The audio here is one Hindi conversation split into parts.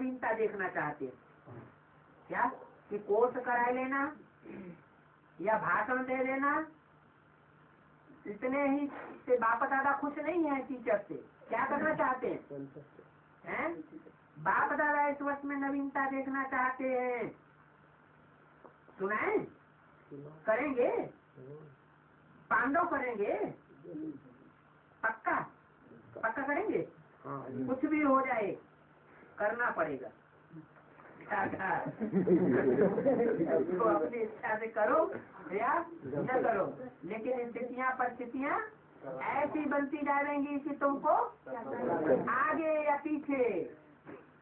नवीनता देखना चाहते हैं। क्या कि कोर्स करा लेना या भाषण दे देना, इतने ही से बाप दादा खुश नहीं है टीचर से। क्या करना चाहते हैं? बाप दादा इस वर्ष में नवीनता देखना चाहते हैं। सुनाए? करेंगे? पांडव करेंगे? पक्का पक्का करेंगे? कुछ भी हो जाए करना पड़ेगा। तो अपनी इच्छा से करो या न करो, लेकिन स्थितियाँ परिस्थितियाँ ऐसी बनती जाएंगी कि तुमको आगे या पीछे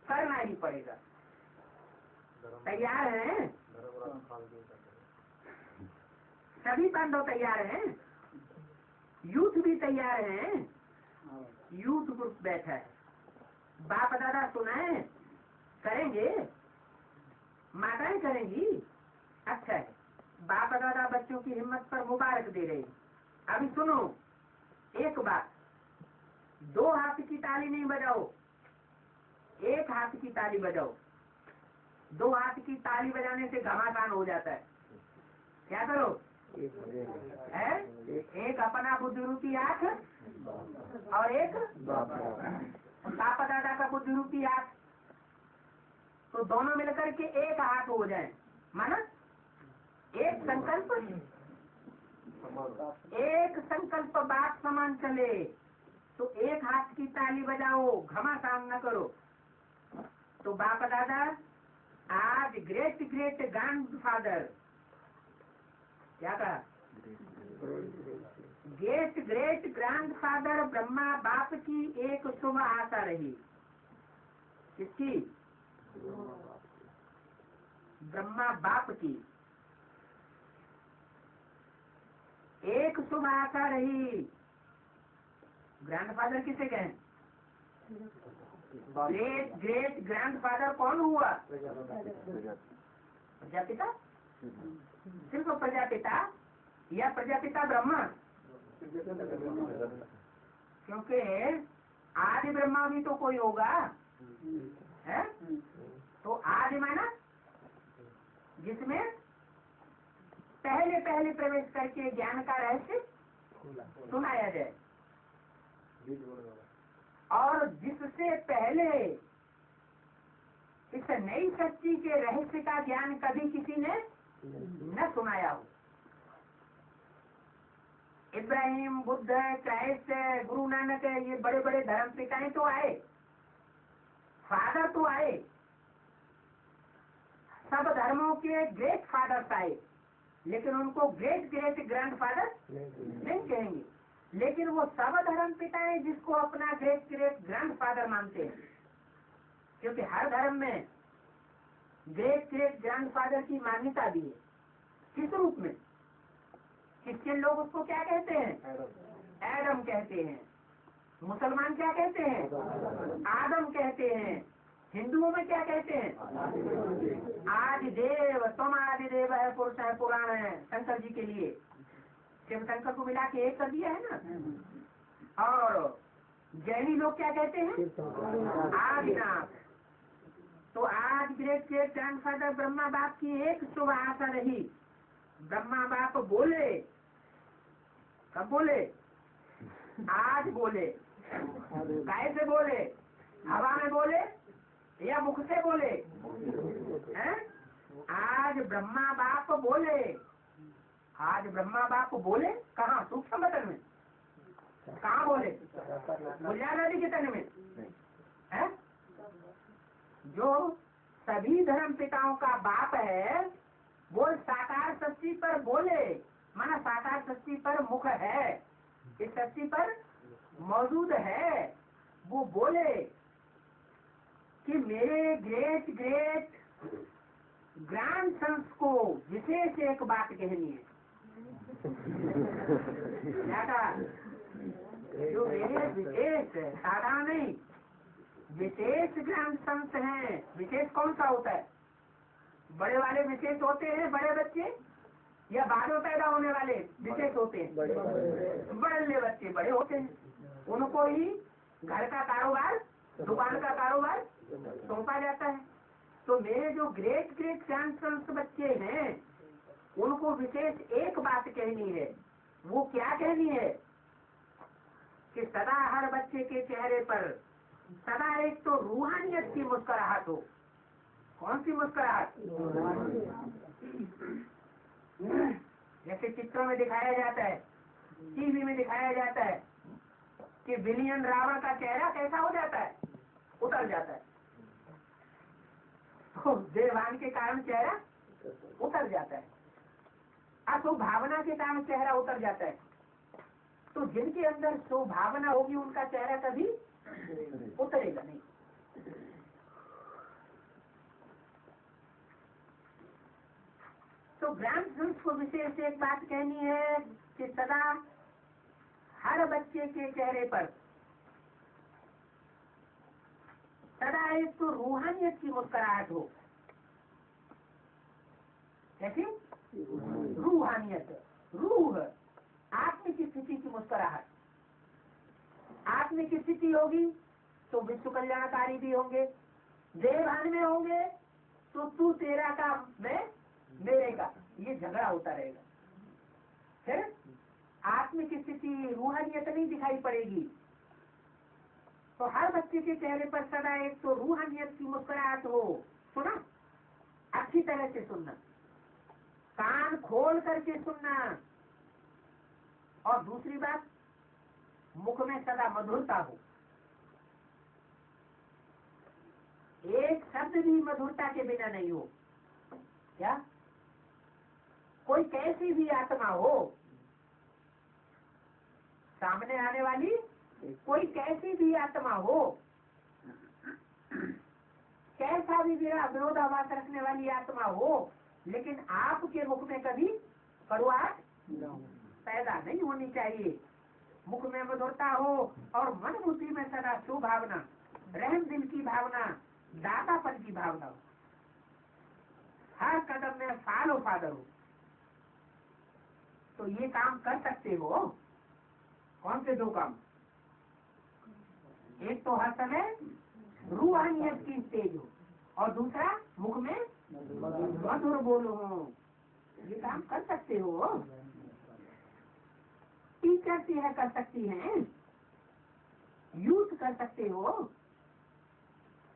करना ही पड़ेगा। तैयार हैं? सभी पांडव तैयार हैं, यूथ भी तैयार हैं। यूथ ग्रुप बैठा है, बाप दादा सुनाए, करेंगे, माताएं करेंगी। अच्छा है, बाप दादा बच्चों की हिम्मत पर मुबारक दे रहे हैं। अभी सुनो एक बात, दो हाथ की ताली नहीं बजाओ, एक हाथ की ताली बजाओ। दो हाथ की ताली बजाने से घमासान हो जाता है। क्या करो? है एक अपना बुद्धि आंख और एक बाप दादा का बुद्धि आंख, तो दोनों मिलकर के एक हाथ हो जाए, माना एक संकल्प बात समान चले, तो एक हाथ की ताली बजाओ, घमासान न करो। तो बाप दादा आज ग्रेट ग्रेट ग्रैंडफादर, क्या कहा? ग्रेट ग्रेट ग्रैंडफादर ब्रह्मा बाप की एक शुभ आशा रही। किसकी? ब्रह्मा बाप की एक शुभ आशा रही। ग्रैंडफादर किसे कहें? ग्रेट ग्रेट ग्रैंडफादर कौन हुआ? प्रजापिता। सिर्फ प्रजापिता या प्रजापिता ब्रह्मा? क्योंकि आदि ब्रह्मा भी तो कोई होगा, है? तो आदि माना जिसमें पहले पहले प्रवेश करके ज्ञान का रहस्य सुनाया जाए, और जिससे पहले इस नई सच्ची के रहस्य का ज्ञान कभी किसी ने न सुनाया हो। इब्राहिम, बुद्ध, क्राइस्ट, गुरु नानक, ये बड़े बड़े धर्म पिताएं तो आए, फादर तो आए, सब धर्मों के ग्रेट फादर्स आए, लेकिन उनको ग्रेट ग्रेट ग्रैंडफादर नहीं कहेंगे। लेकिन वो सब धर्म पिताएं जिसको अपना ग्रेट ग्रेट ग्रैंडफादर मानते हैं, क्योंकि हर धर्म में ग्रेट ग्रेट ग्रैंडफादर की मान्यता भी है। किस रूप में? क्रिश्चियन लोग उसको क्या कहते हैं? एडम कहते हैं। मुसलमान क्या कहते हैं? आदम कहते हैं। हिंदुओं में क्या कहते हैं? आदिदेव। तुम आदिदेव है, पुरुष है, पुराण है, शंकर जी के लिए शिव शंकर को मिला के एक कर दिया है ना। और जैनी लोग क्या कहते हैं? आदिनाथ। तो आज ग्रेट ग्रेट ग्रैंडफादर ब्रह्मा बाप की एक शुभ आशा रही। ब्रह्मा बाप बोले, कब बोले? आज बोले। गाय से बोले, हवा में बोले या मुख से बोले? हैं? आज ब्रह्मा बाप बोले। आज ब्रह्मा बाप बोले कहाँ? सूक्ष्म बदन में। कहाँ बोले? गुलजार नदी के तट में है। जो सभी धर्म पिताओं का बाप है, वो साकार सृष्टि पर बोले, माना साकार सृष्टि पर मुख है, इस सृष्टि पर मौजूद है। वो बोले कि मेरे ग्रेट ग्रेट ग्रैंड सन्स को विशेष एक बात कहनी है। क्या कहा? जो मेरे विशेष, साधारण नहीं, विशेष ग्रैंड सन्स हैं। विशेष कौन सा होता है? बड़े वाले विशेष होते हैं, बड़े बच्चे, या बाद में पैदा होने वाले विशेष होते हैं? बड़े बच्चे बड़े होते हैं, उनको ही घर का कारोबार दुकान का कारोबार सौंपा जाता है। तो मेरे जो ग्रेट ग्रेट ग्रैंडसन्स बच्चे हैं उनको विशेष एक बात कहनी है। वो क्या कहनी है कि सदा हर बच्चे के चेहरे पर सदा एक तो रूहानियत की मुस्कुराहट हो। कौन सी मुस्कुराहट? जैसे चित्रों में दिखाया जाता है, टीवी में दिखाया जाता है कि विलियन रावण का चेहरा कैसा हो जाता है, उतर जाता है। तो देवान के कारण चेहरा उतर जाता है, अशुभ भावना के कारण चेहरा उतर जाता है। तो जिनके अंदर शुभ भावना होगी उनका चेहरा कभी उतरेगा नहीं। तो ग्रैंडसन्स को विशेष एक बात कहनी है कि सदा हर बच्चे के चेहरे पर सदा एक तो रूहानियत की मुस्कुराहट हो। कैसी रूहानियत? रूह आत्मिक स्थिति की मुस्कुराहट। आत्मिक स्थिति होगी तो विश्व कल्याणकारी भी होंगे। देवभान में होंगे तो तू तेरा का मैं मेरे का, ये झगड़ा होता रहेगा। फिर आत्मिक स्थिति रूहानियत नहीं दिखाई पड़ेगी। तो हर बच्चे के चेहरे पर सदा एक तो रूहानियत की मुस्कुराहट हो। सुना, अच्छी तरह से सुनना, कान खोल करके सुनना। और दूसरी बात, मुख में सदा मधुरता हो। एक शब्द भी मधुरता के बिना नहीं हो। क्या? कोई कैसी भी आत्मा हो, सामने आने वाली कोई कैसी भी आत्मा हो, कैसा भी विरोधाभास रखने वाली आत्मा हो, लेकिन आपके मुख में कभी कड़ुआहट पैदा नहीं होनी चाहिए। मुख में मधुरता हो और मन बुद्धि में सदा शुभ भावना, रहम दिल की भावना, दातापन की भावना हो। हर कदम में फॉलो फादर हो। तो ये काम कर सकते हो। कौन से दो काम? एक तो हर समय रूहानियत की स्टेज हो और दूसरा मुख में मधुर बोलो हो। ये काम कर सकते हो। टीचर से है कर सकती हैं, यूथ कर सकते हो।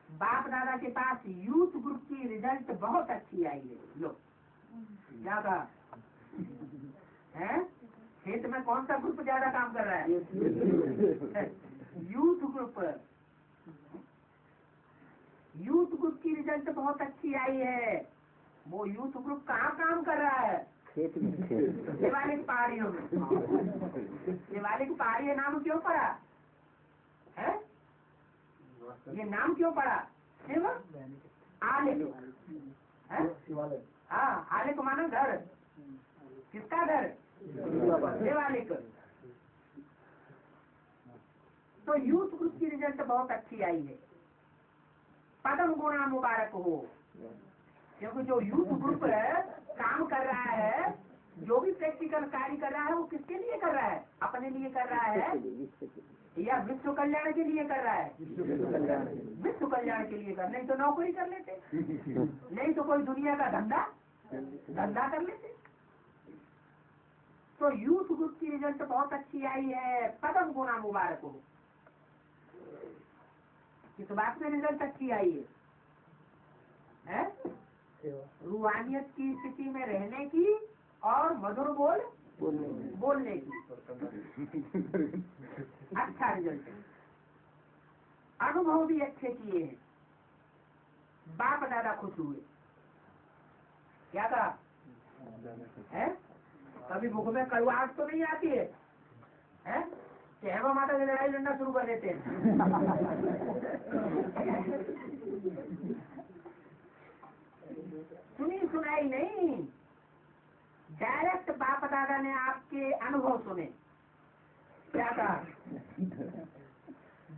बाप दादा के पास यूथ ग्रुप की रिजल्ट बहुत अच्छी आई है। लो ज्यादा है, खेत में कौन सा ग्रुप ज्यादा काम कर रहा है? Youth group. यूथ ग्रुप की रिजल्ट बहुत अच्छी आई है। वो यूथ ग्रुप कहाँ काम कर रहा है? शिवालिक पहाड़ियों में। शिवालिक पहाड़ी नाम क्यों पड़ा है? ये नाम क्यों पड़ा? शिव आलिक। हाँ, आलिक माना घर। किसका घर? शिवालिक। तो यूथ ग्रुप की रिजल्ट बहुत अच्छी आई है। पदम गुणा मुबारक हो। क्योंकि जो यूथ ग्रुप काम कर रहा है, जो भी प्रैक्टिकल कार्य कर रहा है, वो किसके लिए कर रहा है? अपने लिए कर रहा है या विश्व कल्याण के लिए कर रहा है? विश्व कल्याण के लिए कर। नहीं तो नौकरी कर लेते, नहीं तो कोई दुनिया का धंधा कर लेते। तो यूथ ग्रुप की रिजल्ट बहुत अच्छी आई है। पदम गुणा मुबारक हो। किस बात में रिजल्ट अच्छी आई है? रूहानियत की स्थिति में रहने की और मधुर बोलने की। अच्छा रिजल्ट। अनुभव भी अच्छे किए हैं। बाप दादा खुश हुए। क्या कहा है? कभी मुख में कड़ुआहट तो नहीं आती है? कि हेमा माता की लड़ाई लड़ना शुरू कर देते हैं। सुनी सुनाई नहीं, डायरेक्ट बाप दादा ने आपके अनुभव सुने। क्या कहा?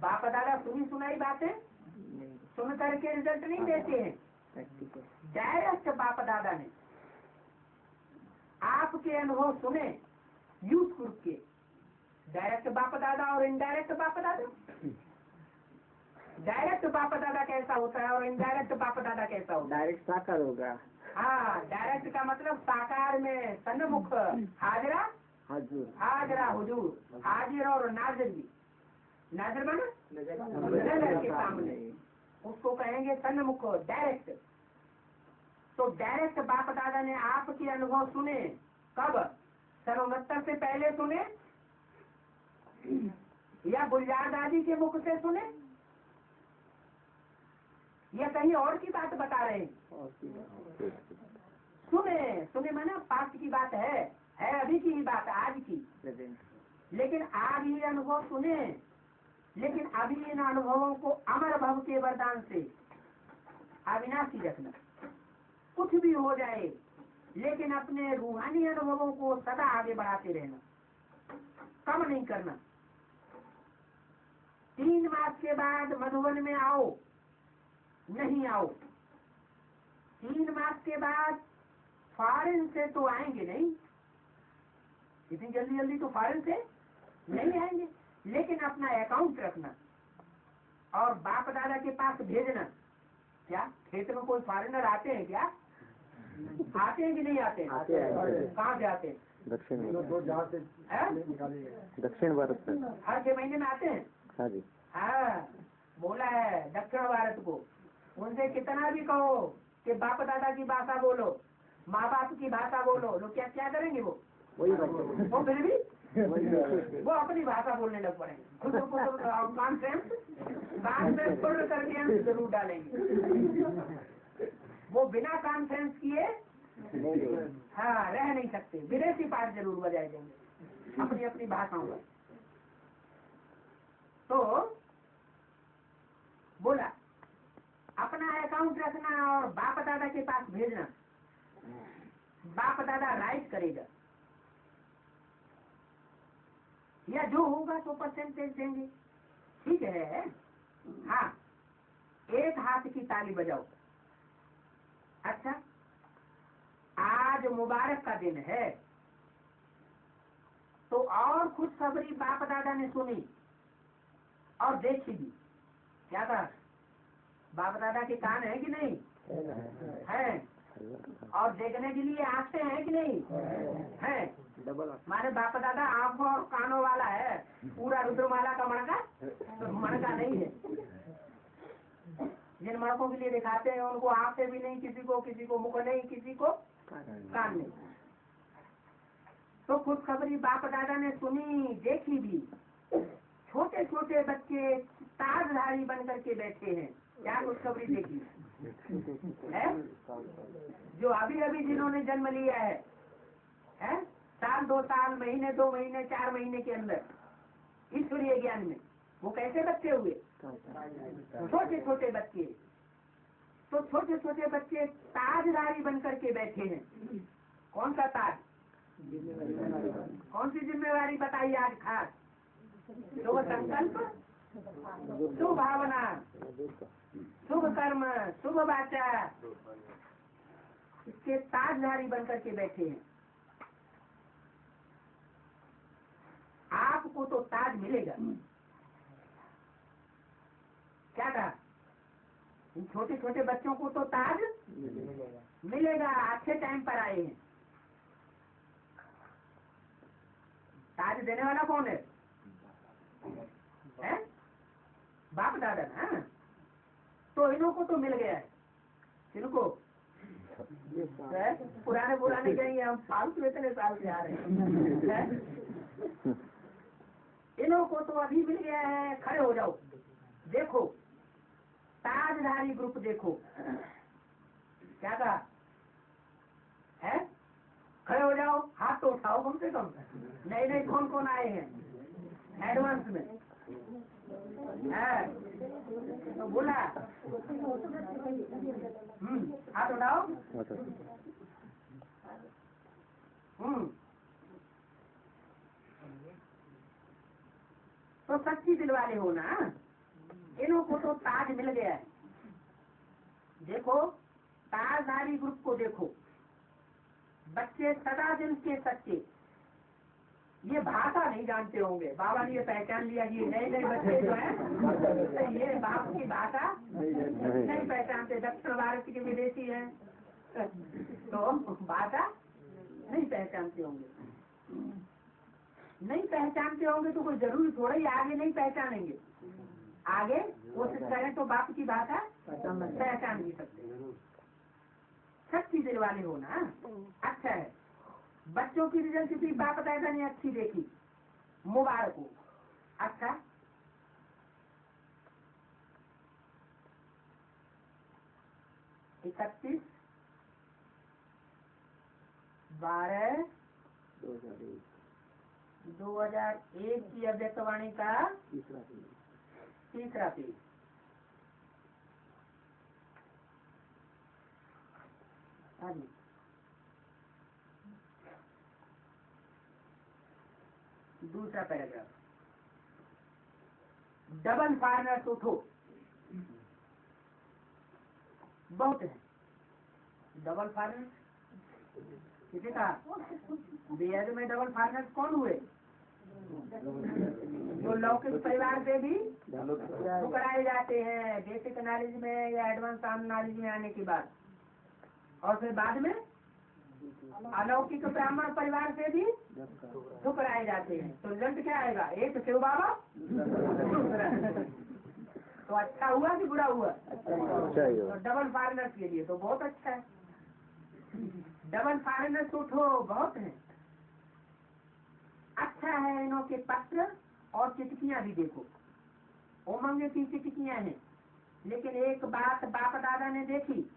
बाप दादा सुनी सुनाई बातें सुन करके रिजल्ट नहीं देते हैं। डायरेक्ट बाप दादा ने आपके अनुभव सुने, यूथ ग्रुप के। डायरेक्ट बाप दादा और इनडायरेक्ट बाप दादा। डायरेक्ट बाप दादा कैसा होता है और इनडायरेक्ट बाप दादा कैसा होता है? डायरेक्ट साकार होगा। हाँ, डायरेक्ट का मतलब साकार में सन्मुख, हाजरा हाजुर, हाजरा हुजूर, हाजिर और नाजिर भी, नाजिर बना नजर के सामने, उसको कहेंगे सन्मुख, डायरेक्ट। तो डायरेक्ट बाप दादा ने आपके अनुभव सुने कब? 69 से पहले सुने या गुलजार दादी के मुख से सुने या कहीं और की बात बता रहे हैं? सुने, सुने माना पास्ट की बात है अभी की ही बात, आज की। लेकिन आज ये अनुभव सुने, लेकिन अभी इन अनुभवों को अमर भव के वरदान से अविनाशी रखना। कुछ भी हो जाए लेकिन अपने रूहानी अनुभवों को सदा आगे बढ़ाते रहना, कम नहीं करना। 3 मास के बाद मधुबन में आओ, नहीं आओ। 3 मास के बाद फॉरेन से तो आएंगे नहीं, इतनी जल्दी जल्दी तो फॉरेन से नहीं आएंगे, लेकिन अपना अकाउंट रखना और बाप दादा के पास भेजना। क्या खेत में कोई फॉरेनर आते हैं क्या? आते हैं कि नहीं आते हैं? कहाँ से आते हैं? दक्षिण भारत से हर 6 महीने में आते हैं। हाँ जी, हाँ, बोला है दक्षिण भारत को। उनसे कितना भी कहो कि बाप दादा की भाषा बोलो, माँ बाप की भाषा बोलो, लोग क्या क्या करेंगे? वो फिर भी वो अपनी भाषा बोलने लग पड़ेंगे। खुद को कॉन्फ्रेंस पूर्ण करके हम जरूर डालेंगे। वो बिना कॉन्फ्रेंस किए हाँ रह नहीं सकते, विदेशी पाठ जरूर बजाए देंगे अपनी अपनी भाषाओं में। तो बोला अपना अकाउंट रखना और बाप दादा के पास भेजना। बाप दादा राइट करेगा या जो होगा तो परसेंटेज देंगे, ठीक है। हाँ, एक हाथ की ताली बजाओ। अच्छा, आज मुबारक का दिन है तो और खुशखबरी बाप दादा ने सुनी और देखी भी। क्या था? बाप दादा के कान है कि नहीं है? और देखने के लिए आंखें हैं कि नहीं है? हमारे बाप दादा आंखों और कानों वाला है, पूरा रुद्रमाला का मणका नहीं है। जिन मणकों के लिए दिखाते हैं उनको आंखें भी नहीं, किसी को मुख नहीं, किसी को कान नहीं। तो खुशखबरी बाप दादा ने सुनी, देखी भी। छोटे छोटे बच्चे ताजधारी बन करके बैठे हैं। क्या खुशखबरी देखी है? जो अभी अभी जिन्होंने जन्म लिया है, साल 2 साल, महीने 2 महीने 4 महीने के अंदर ईश्वरीय ज्ञान में, वो कैसे बच्चे हुए? छोटे छोटे बच्चे। तो छोटे छोटे बच्चे ताजधारी बन करके बैठे हैं। कौन सा ताज? कौन सी जिम्मेवारी बताइए आज खास? शुभ संकल्प, शुभ भावना, शुभ कर्म, शुभ वाचा, इसके ताजधारी बनकर के बैठे हैं। आपको तो ताज मिलेगा। क्या कहा? इन छोटे छोटे बच्चों को तो ताज मिलेगा। अच्छे टाइम पर आए हैं। ताज देने वाला कौन है? बाप दादा ना। तो इन्हों को तो मिल गया है। इनको पुराने कहेंगे हम फालतू इतने साल से आ रहे हैं। इन्हों को तो अभी मिल गया है। खड़े हो जाओ, देखो ताजधारी ग्रुप देखो। क्या कहा है? खड़े हो जाओ, हाथ तो उठाओ कम से कम। नए कौन कौन आए हैं एडवांस में? तो बोला हाथ उठाओ। तो सच्ची दिल वाले हो ना। इन्हों को तो ताज मिल गया है। देखो ताजधारी ग्रुप को देखो। बच्चे सदा दिन के सच्चे, ये भाषा नहीं जानते होंगे। बाबा ने ये पहचान लिया कि ये नए नए बच्चे जो हैं ये बाप की भाषा नहीं पहचानते, दक्षिण भारत के विदेशी हैं तो भाषा नहीं पहचानते होंगे। नहीं पहचानते होंगे तो कोई जरूरी थोड़ा ही आगे नहीं पहचानेंगे। आगे कोशिश करें तो बाप की भाषा पहचान भी सकते हैं। सच्ची दिल वाले हो ना। अच्छा है, बच्चों की रिजल्ट भी बाप दादा ने अच्छी देखी, मुबारक हो। अच्छा 31/12/2001 की अव्यक्तवाणी का तीसरा पेज। दूसरा पैराग्राफ, डबल फॉरेनर्स उठो। बहुत है डबल फॉरेनर्स। किसी का बेहद में डबल फॉरेनर्स कौन हुए? जो लौकिक परिवार से भी ठुकराए जाते हैं बेसिक नॉलेज में या एडवांस नॉलेज में आने के बाद, और फिर बाद में अलौकिक ब्राह्मण परिवार से भी ठुकराए जाते हैं। तो रिजल्ट क्या आएगा? एक शिव बाबा तो अच्छा हुआ कि बुरा हुआ? तो डबल फॉरेनर्स के लिए तो बहुत अच्छा है। डबल फॉरेनर्स उठो, बहुत है। अच्छा है इनों के पत्र और चिटकियां भी देखो। उमंग की चिटकियां हैं, लेकिन एक बात बाप दादा ने देखी,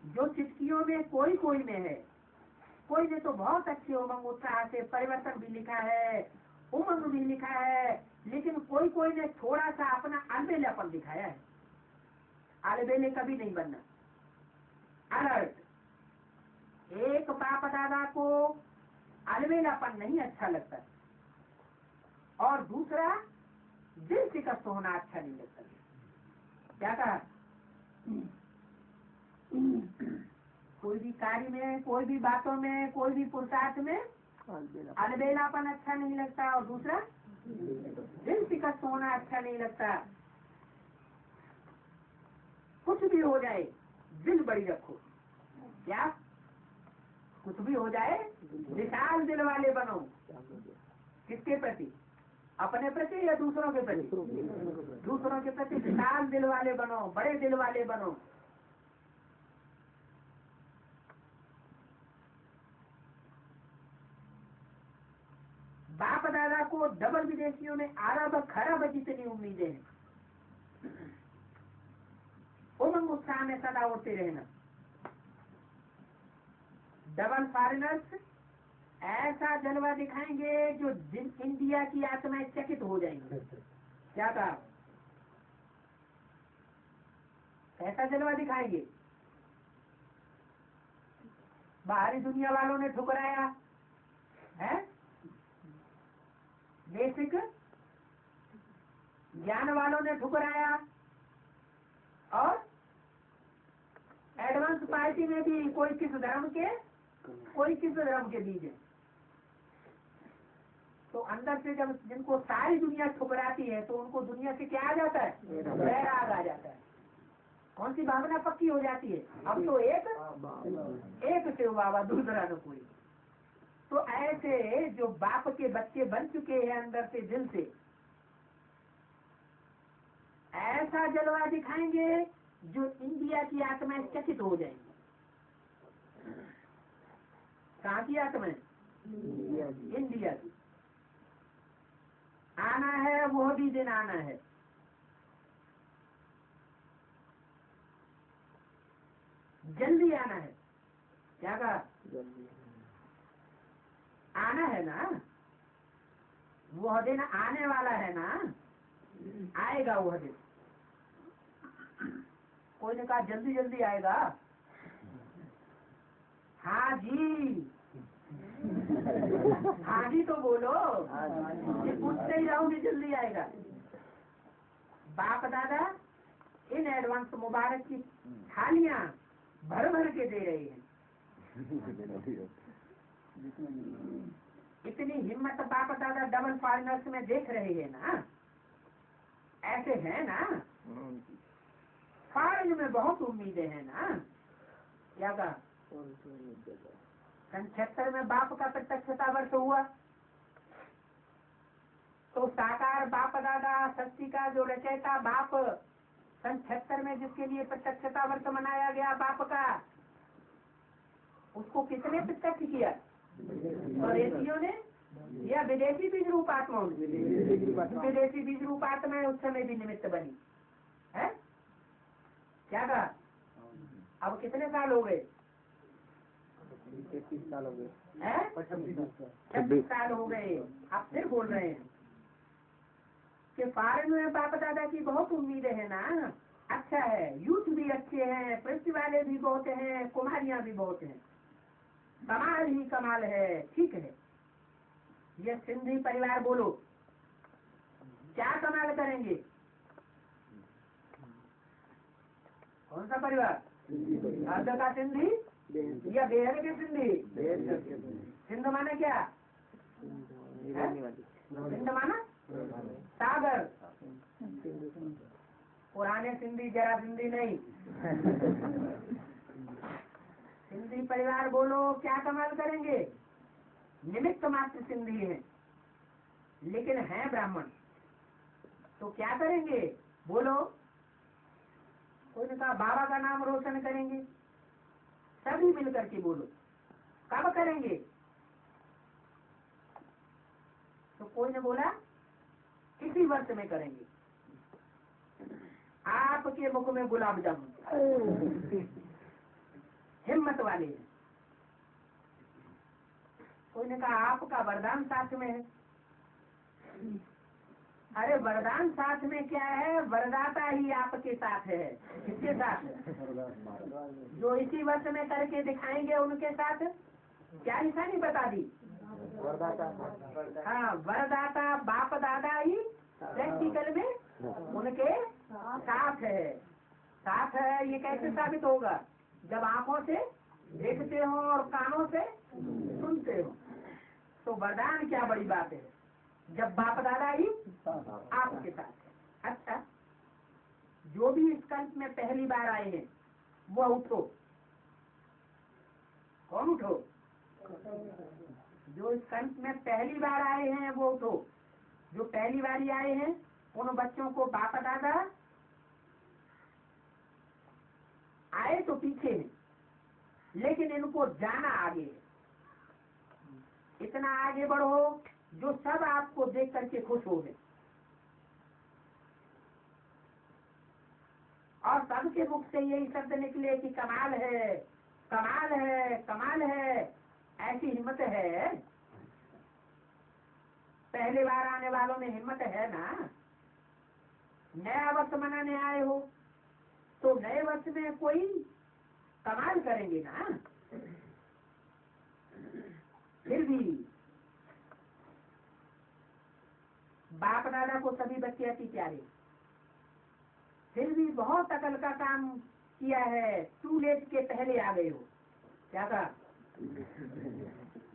जो चिटकियों में कोई कोई में है, कोई ने तो बहुत अच्छे उमंग उत्साह से परिवर्तन भी लिखा है, उमंग भी लिखा है, लेकिन कोई कोई ने थोड़ा सा अपना अलबेलापन दिखाया है। अलबेले कभी नहीं बनना, अलर्ट। एक बाप दादा को अलबेलापन नहीं अच्छा लगता, और दूसरा दिल शिकस्त होना अच्छा नहीं लगता। क्या कहा? कोई भी कार्य में, कोई भी बातों में, कोई भी पुरुषार्थ में अलबेलापन अच्छा नहीं लगता, और दूसरा दिल शिकस्त होना अच्छा नहीं लगता। कुछ भी हो जाए दिल बड़ी रखो। क्या? कुछ भी हो जाए विशाल दिल वाले बनो। किसके प्रति? अपने प्रति या दूसरों के प्रति? दूसरों के प्रति विशाल दिल वाले बनो, बड़े दिल वाले बनो। बाप दादा को डबल विदेशियों में अरब खरब जितनी उम्मीदें हैं। उमंग उत्साह में सदा उड़ते रहना। डबल फॉरेनर्स ऐसा जलवा दिखाएंगे जो इंडिया की आत्माएं चकित हो जाएंगी। क्या कहा? ऐसा जलवा दिखाएंगे। बाहरी दुनिया वालों ने ठुकराया है, बेसिक ज्ञान वालों ने ठुकराया, और एडवांस पार्टी में भी कोई किस धर्म के, कोई किस धर्म के बीज है। तो अंदर से जब जिनको सारी दुनिया ठुकराती है तो उनको दुनिया से क्या आ जाता है? वैराग आ जाता है। कौन सी भावना पक्की हो जाती है? अब तो एक शिव बाबा, दूसरा तो कोई। तो ऐसे जो बाप के बच्चे बन चुके हैं अंदर से, दिल से, ऐसा जलवा दिखाएंगे जो इंडिया की आत्माएं चकित हो जाएंगी। कहाँ की आत्माएं? इंडिया की। आना है, वो भी दिन आना है। जल्दी आना है। क्या कहा? आना है ना, वह दिन आने वाला है ना, आएगा वह दिन। कोई ने कहा जल्दी जल्दी आएगा। हाँ जी, हाँ जी तो बोलो, ये पूछते ही रहोगे जल्दी आएगा। बाप दादा इन एडवांस मुबारक की थालियां भर भर के दे रहे हैं। इतनी हिम्मत बाप दादा डबल फॉरेनर्स में देख रहे हैं ना, ऐसे है ना, फॉरेन में बहुत उम्मीदें हैं ना। क्या कहा? 76 में बाप का प्रत्यक्षता वर्ष हुआ, तो साकार बाप दादा सृष्टि का जो रचयिता बाप 76 में जिसके लिए प्रत्यक्षता वर्ष मनाया गया बाप का, उसको किसने प्रत्यक्ष किया? स्वदेशियों ने या विदेशी बीज रूप आत्माओं ने? विदेशी बीज रूप आत्मा उस समय भी निमित्त बनी है। क्या कहा? अब कितने साल हो गए? 33 साल हो गए, 26 साल हो गए। अब फिर बोल रहे हैं कि फॉरेन में बाप दादा की बहुत उम्मीदें है ना। अच्छा है, यूथ भी अच्छे हैं, पृथ्वी वाले भी बहुत हैं, कुमारियां भी बहुत हैं, कमाल ही कमाल है। ठीक है, ये सिंधी परिवार बोलो क्या कमाल करेंगे? कौन सा परिवार? अर्ध का सिंधी या बेहद के सिंधी? सिंध माने क्या? सिंध माना सागर। पुराने सिंधी जरा सिंधी नहीं। सिंधी परिवार बोलो क्या कमाल करेंगे? निमित्त मात्र सिंधी हैं, लेकिन हैं ब्राह्मण, तो क्या करेंगे? बोलो। कोई ने कहा बाबा का नाम रोशन करेंगे। सभी मिलकर के बोलो कब करेंगे? तो कोई ने बोला इसी वर्ष में करेंगे। आपके मुख में गुलाब जामुन। हिम्मत वाले हैं। कोई ने कहा आपका वरदान साथ में है। अरे वरदान साथ में क्या है? वरदाता ही आपके साथ है। किसके साथ? जो इसी वर्ष में करके दिखाएंगे उनके साथ। क्या निशानी बता दी? हाँ, वरदाता बाप दादा ही प्रैक्टिकल में उनके साथ है। साथ है ये कैसे साबित होगा? जब आंखों से देखते हो और कानों से सुनते हो। तो वरदान क्या बड़ी बात है जब बाप दादा ही आपके साथ है। अच्छा, जो भी इस कल्प में पहली बार आए हैं वो उठो। कौन उठो? जो इस कल्प में पहली बार आए हैं वो उठो। जो पहली बार आए हैं उन बच्चों को बाप दादा आए तो पीछे हैं, लेकिन इनको जाना आगे है। इतना आगे बढ़ो जो सब आपको देख करके खुश हो गए और सबके मुख से यही शब्द निकले कि कमाल है, कमाल है, कमाल है। ऐसी हिम्मत है? पहली बार आने वालों में हिम्मत है ना। नया वर्ष मनाने आए हो तो नए वर्ष में कोई कमाल करेंगे ना। फिर भी बाप दादा को सभी बच्चे अति प्यारे, फिर भी बहुत अकल का काम किया है। टू लेट के पहले आ गए हो। क्या कहा?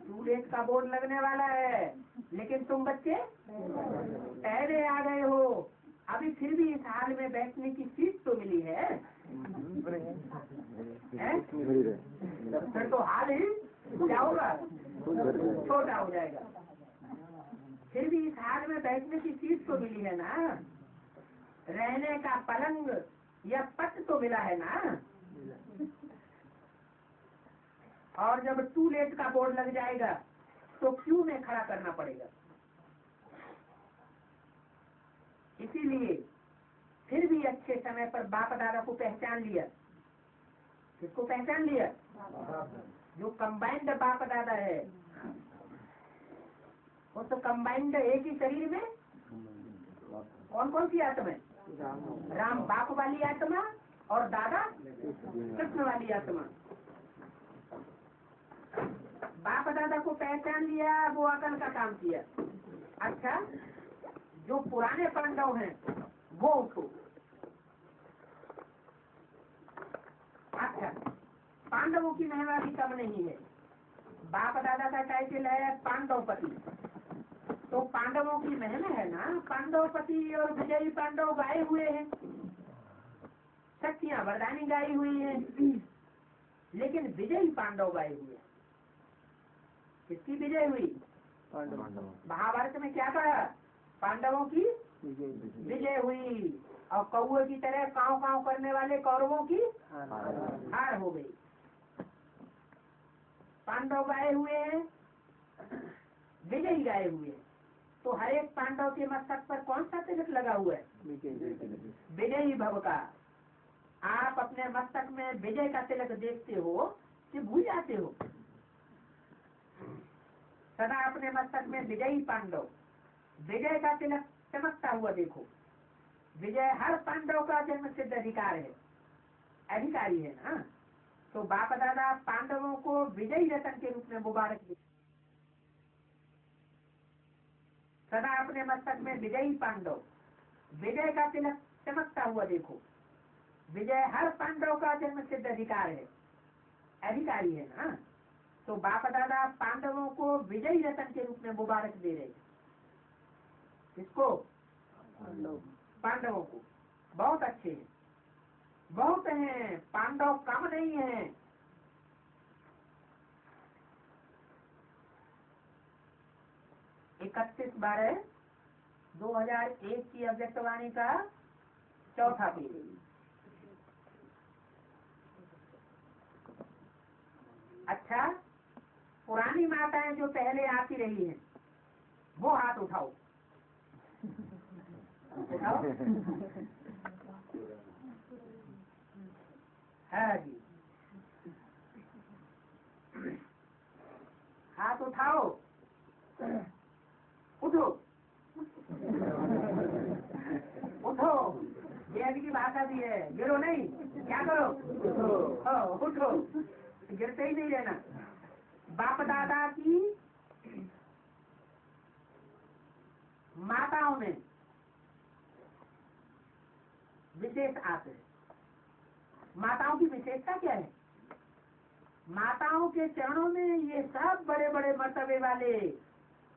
टू लेट का बोर्ड लगने वाला है, लेकिन तुम बच्चे पहले आ गए हो। अभी फिर भी इस हाल में बैठने की सीट तो मिली है, फिर तो हाल ही क्या होगा? छोटा हो जाएगा। फिर भी इस हाल में बैठने की सीट तो मिली है ना। रहने का पलंग या पट तो मिला है ना। और जब टू लेट का बोर्ड लग जाएगा तो क्यू में खड़ा करना पड़ेगा। इसीलिए फिर भी अच्छे समय पर बाप दादा को पहचान लिया। किसको पहचान लिया? जो कंबाइंड बाप दादा है। वो तो कंबाइंड एक ही शरीर में कौन कौन सी आत्मा है? राम बाप वाली आत्मा और दादा कृष्ण वाली आत्मा। बाप दादा को पहचान लिया, वो अकल का काम किया। अच्छा, जो पुराने पांडव हैं वो उठो। अच्छा, पांडवों की महिमा भी कम नहीं है। बाप दादा का टाइटल है पांडवपति। तो पांडवों की महिमा है ना, पांडवपति और विजयी पांडव गाए हुए हैं, शक्तियां वरदानी गाई हुई हैं, लेकिन विजयी पांडव गाए हुए हैं। किसकी विजय हुई? महाभारत में क्या कहा? पांडवों की विजय हुई और कौए की तरह काव काव करने वाले कौरवों की हार हो गई। पांडव गाए हुए हैं, विजयी गाए हुए हैं। तो हर एक पांडव के मस्तक पर कौन सा तिलक लगा हुआ है? विजयी भव का। आप अपने मस्तक में विजय का तिलक देखते हो कि भूल जाते हो? सदा अपने मस्तक में विजयी पांडव, विजय का तिलक चमकता हुआ देखो। विजय हर पांडव का जन्म सिद्ध अधिकार है, अधिकारी है ना। तो बाप दादा पांडवों को विजयी रतन के रूप में मुबारक दे। सदा अपने मस्तक में विजयी पांडव, विजय का तिलक चमकता हुआ देखो। विजय हर पांडव का जन्म सिद्ध अधिकार है, अधिकारी है ना। तो बाप दादा पांडवों को विजयी रतन के रूप में मुबारक दे रहे। किसको? पांडवों को। बहुत अच्छे हैं, बहुत हैं, पांडव कम नहीं है। इकतीस 12/2001 की अव्यक्तवाणी का चौथा पेज। अच्छा, पुरानी माताएं जो पहले आती रही हैं वो हाथ उठाओ। उठाओ। हाँ जी, हाथ उठाओ, उठो उठो। ये अभी की भाषा भी है, गिरो नहीं, क्या करो? उठो, गिरते ही नहीं रहना। बाप दादा की माताओं में विशेष आते हैं। माताओं की विशेषता क्या है? माताओं के चरणों में ये सब बड़े बड़े मर्तबे वाले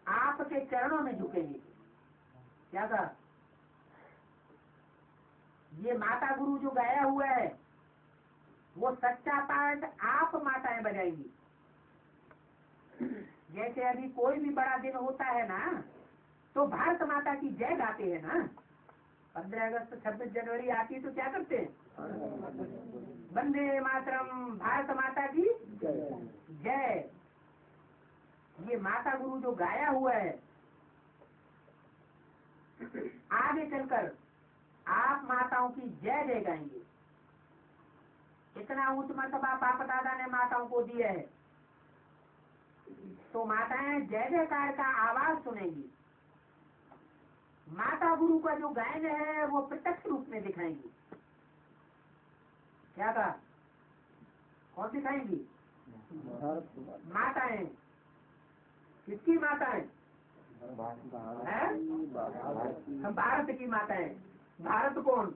आपके चरणों में झुकेंगे। क्या कहा? ये माता गुरु जो गाया हुआ है वो सच्चा पाठ आप माताएं बजाएंगी। जैसे अभी कोई भी बड़ा दिन होता है ना तो भारत माता की जय गाते हैं ना। 15 अगस्त 26 जनवरी आती है तो क्या करते हैं? वंदे मातरम, भारत माता की जय। ये माता गुरु जो गाया हुआ है, आगे चलकर आप माताओं की जय जय गाएंगे। इतना उच्च मर्तबा बाप दादा ने माताओं को दिया है तो माताएं जय जयकार का आवाज सुनेंगी। माता गुरु का जो गायन है वो प्रत्यक्ष रूप में दिखाएंगी। क्या कहा? कौन दिखाएंगी? माताएं। किसकी माताएं? हम भारत की माताएं। भारत कौन?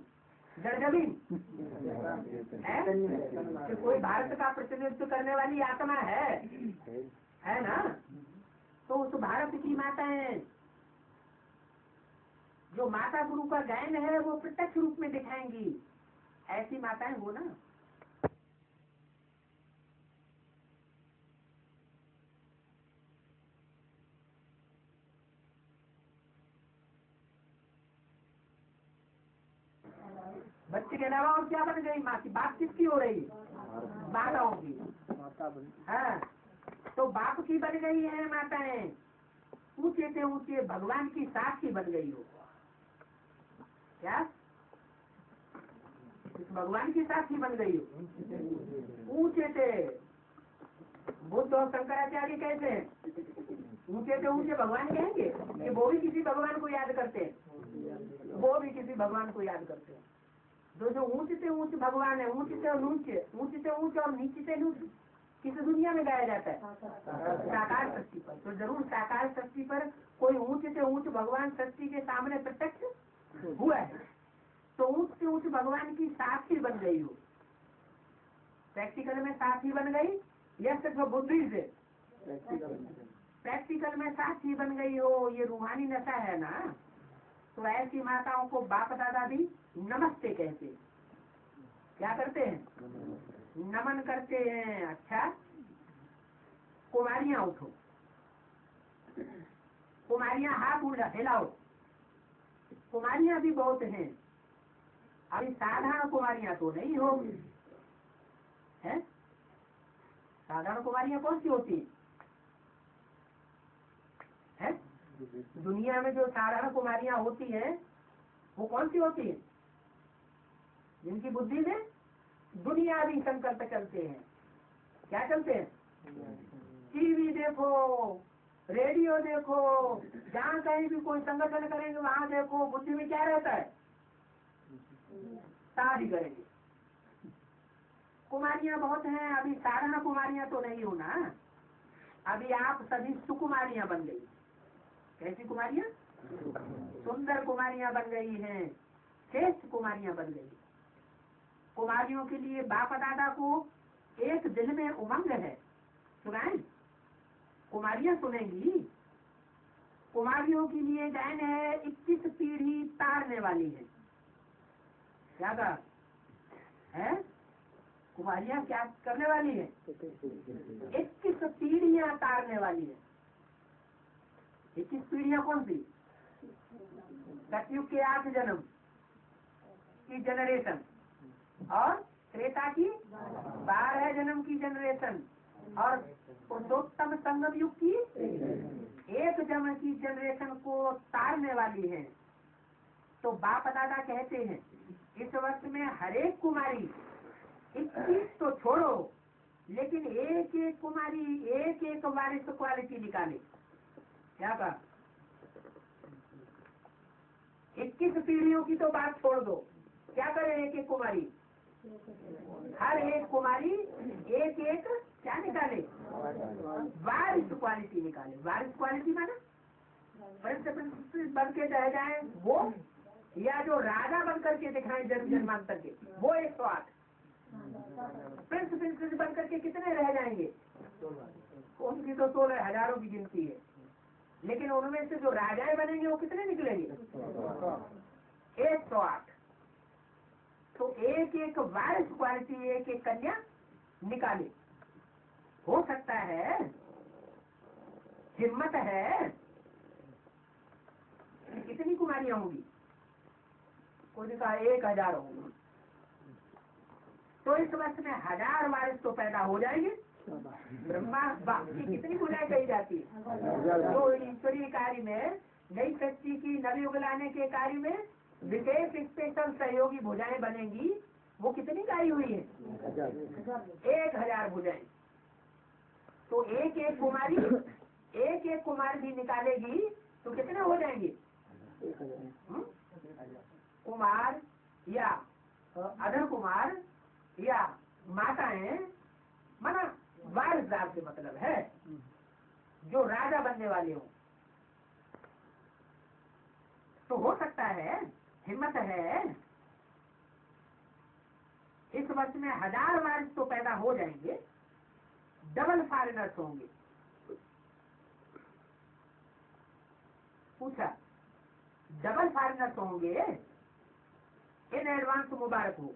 जड़ जमीन है कि कोई भारत का प्रतिनिधित्व करने वाली आत्मा है ना। तो उस भारत की माताएं जो माता गुरु का गायन है वो प्रत्यक्ष रूप में दिखाएंगी। ऐसी माताएं हो ना। बच्चे के अलावा और क्या बन गई? माँ की बात किसकी हो रही? माताओं की। हाँ, तो बाप की बन गई है माताएं। ऊंचे से ऊंचे भगवान की साक्षी बन गई हो। क्या? भगवान की साक्षी बन गई हो। ऊंचे से बुद्ध और शंकराचार्य कैसे हैं? ऊंचे से ऊंचे भगवान कहेंगे कि वो भी किसी भगवान को याद करते हैं, वो भी किसी भगवान को याद करते हैं। जो ऊंचे से ऊंचे भगवान है, ऊंचे से ऊंचे, ऊंचे से ऊंचे और नीचे से नीचे किस दुनिया में गाया जाता है? साकार सृष्टि पर। तो जरूर साकार सृष्टि पर कोई ऊंचे से ऊंचे भगवान सृष्टि के सामने प्रत्यक्ष हुआ है। तो ऊंच से ऊंच भगवान की साक्षी बन गई हो। प्रैक्टिकल में साक्षी बन गई या सिर्फ बुद्धि से? प्रैक्टिकल में साक्षी बन गई हो, ये रूहानी नशा है ना, तो ऐसी माताओं को बाप दादा भी नमस्ते कहते हैं। क्या करते हैं? नमन करते हैं। अच्छा, कुमारियां उठो, कुमारियां हाथ हिलाओ। कुमारियां भी बहुत हैं, अभी साधारण कुमारियां तो नहीं होगी, है? साधारण कुमारियां कौन सी होती है? दुनिया में जो साधारण कुमारियां होती हैं वो कौन सी होती है? जिनकी बुद्धि में दुनियावी संकल्प चलते हैं। क्या चलते हैं? टीवी देखो, रेडियो देखो, जहाँ कहीं भी कोई संगठन करेंगे वहाँ देखो, बुद्धि में क्या रहता है? शादी करेंगे। कुमारियां बहुत हैं, अभी साधारण कुमारियां तो नहीं हो ना, अभी आप सभी सुकुमारियां बन गई। कैसी कुमारियां? सुंदर कुमारियां बन गई हैं, श्रेष्ठ कुमारियां बन गई। कुमारियों के लिए बाप दादा को एक दिल में उमंग है, सुनाएं? कुमारियां सुनेंगी। कुमारियों के लिए गायन है 21 पीढ़ी तारने वाली है। क्या कहा है? कुमारियां क्या करने वाली है? 21 पीढ़ियां तारने वाली है। 21 पीढ़ियां कौन सी? सतयुग के 8 जन्म की जनरेशन और त्रेता की 12 जन्म की जनरेशन और पुरुषोत्तम संगम युग की 1 जन्म की जनरेशन को तारने वाली है। तो बाप दादा कहते हैं इस वर्ष में हरेक कुमारी 21 तो छोड़ो, लेकिन एक एक कुमारी एक एक वारिस क्वालिटी निकाले। क्या कहा? 21 पीढ़ियों की तो बात छोड़ दो, क्या करे एक एक कुमारी? हर एक कुमारी एक एक क्या निकाले? वारिस क्वालिटी निकाले। वारिस क्वालिटी माना प्रिंस बन के रह जाए वो, या जो राजा बन करके दिखाए जन्म जन्मांतर के, वो 108। प्रिंस बन करके कितने रह जाएंगे? उनकी तो 16 हजारों की गिनती है, लेकिन उनमें से जो राजाएं बनेंगे वो कितने निकलेंगे? 108। तो एक एक वारिस क्वालिटी एक एक कन्या निकाले। हो सकता है, हिम्मत है कि कितनी कुमारियां होंगी? कोई कहा 1000 होंगी, तो इस वर्ष में 1000 वारिस तो पैदा हो जाएंगे। ब्रह्मा की कितनी बुराई कही जाती है? तो ईश्वरीय कार्य में नई सृष्टि की नवयुग लाने के कार्य में विशेष स्पेशल सहयोगी भुजाएं बनेंगी। वो कितनी गाई हुई है? 1000 भुजाएं। तो एक एक कुमार भी निकालेगी तो कितने हो जाएंगे? कुमार या अधर कुमार या माताएं, माना वारिसदार से मतलब है जो राजा बनने वाले हो। तो हो सकता है, हिम्मत है, इस वर्ष में 1000 वारिस तो पैदा हो जाएंगे, डबल फॉरेनर्स होंगे। पूछा, डबल फॉरेनर्स होंगे? इन एडवांस मुबारक हो।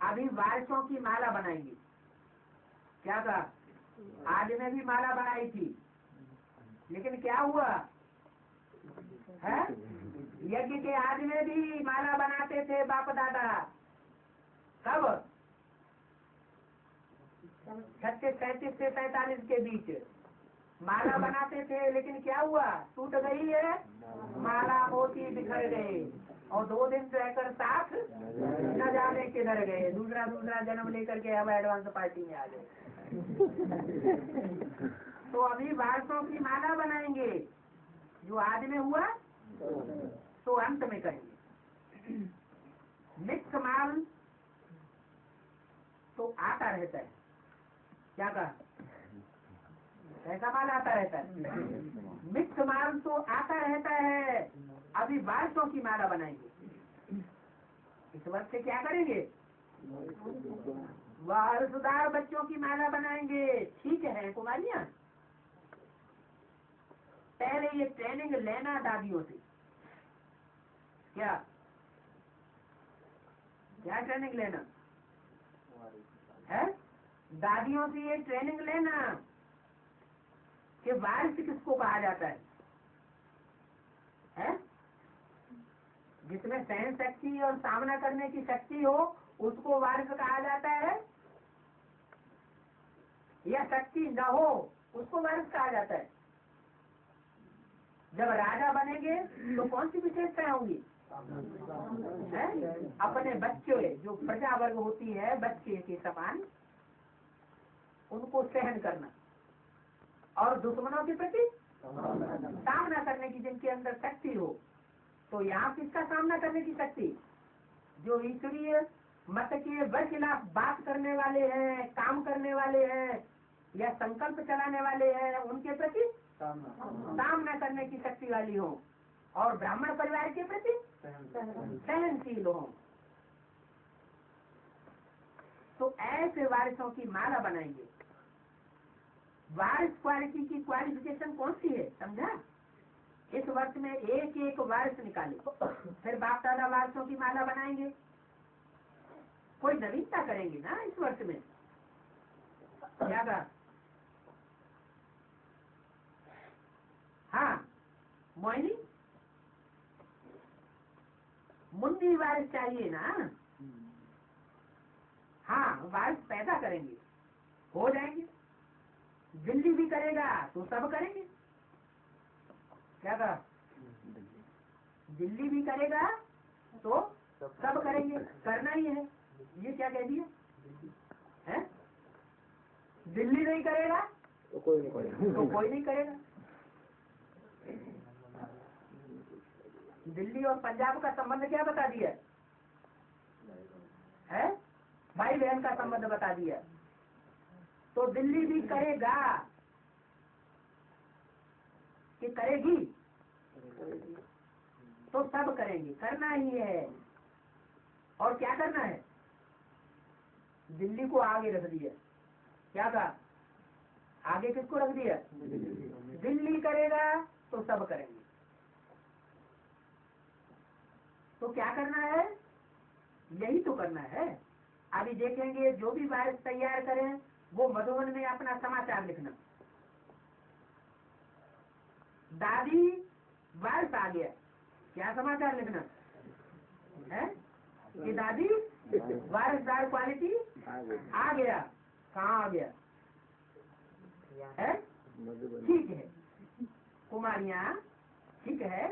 अभी वारिसों की माला बनाएंगे। क्या कहा? आज में भी माला बनाई थी, लेकिन क्या हुआ है? यज्ञ के आज में भी माला बनाते थे बाप दादा। कब? 36 37 से 45 के बीच माला बनाते थे, लेकिन क्या हुआ? टूट गई है माला, मोती बिखर गए और 2 दिन रहकर साथ न जाने किधर गए। दूसरा जन्म लेकर के हम एडवांस पार्टी में आ गए। तो अभी वारसों की माला बनाएंगे, जो आज में हुआ तो अंत में करेंगे। मिक्स माल तो आता रहता है। क्या कहा? ऐसा माल आता रहता है, मिक्स माल तो आता रहता है। अभी वारसों की माला बनाएंगे। इस वर्ष से क्या करेंगे? वारसदार बच्चों की माला बनाएंगे, ठीक है कुमारियाँ। पहले ये ट्रेनिंग लेना दादियों से। क्या क्या ट्रेनिंग लेना है? दादियों से ये ट्रेनिंग लेना कि वारिस किसको कहा जाता है? जिसमें सहन शक्ति और सामना करने की शक्ति हो उसको वारिस कहा जाता है, या शक्ति न हो उसको वारिस कहा जाता है? जब राजा बनेंगे तो कौन सी विशेषताएं होंगी? अपने बच्चे, जो प्रजा वर्ग होती है बच्चे के समान, उनको सहन करना और दुश्मनों के प्रति सामना करने की जिनके अंदर शक्ति हो। तो यहाँ किसका सामना करने की शक्ति? जो ईश्वरीय मत के बरखिलाफ बात करने वाले हैं, काम करने वाले हैं या संकल्प चलाने वाले हैं, उनके प्रति सामना करने की शक्ति वाली हो, और ब्राह्मण परिवार के प्रति सहनशील हो। तो ऐसे वारिसों की माला बनाएंगे। वारिस क्वालिटी की क्वालिफिकेशन कौन सी है समझा? इस वर्ष में एक एक वारिस निकाले, फिर बाप दादा वारिसों की माला बनाएंगे। कोई नवीनता करेंगे ना इस वर्ष में? क्या कहा? हाँ मोहिनी, मुन्नी वारिस चाहिए ना? हाँ वारिस पैदा करेंगे, हो जाएंगे। दिल्ली भी करेगा तो सब करेंगे। क्या कहा? दिल्ली भी करेगा तो सब करेंगे, करना ही है। ये क्या कह दिया है? दिल्ली नहीं करेगा तो कोई नहीं करेगा। तो कोई नहीं करेगा। दिल्ली और पंजाब का संबंध क्या बता दिया है? भाई बहन का संबंध बता दिया। तो दिल्ली भी करेगा कि करेगी? तो सब करेंगे, करना ही है। और क्या करना है? दिल्ली को आगे रख दिया। क्या कहा? आगे किसको रख दिया? दिल्ली करेगा तो सब करेंगे। तो क्या करना है? यही तो करना है। अभी देखेंगे जो भी वारिस तैयार करें वो मधुबन में अपना समाचार लिखना। दादी वारिस आ गया, क्या समाचार लिखना है कि दादी वारिसदार क्वालिटी आ गया। कहाँ आ गया है? ठीक है कुमारियाँ, ठीक है।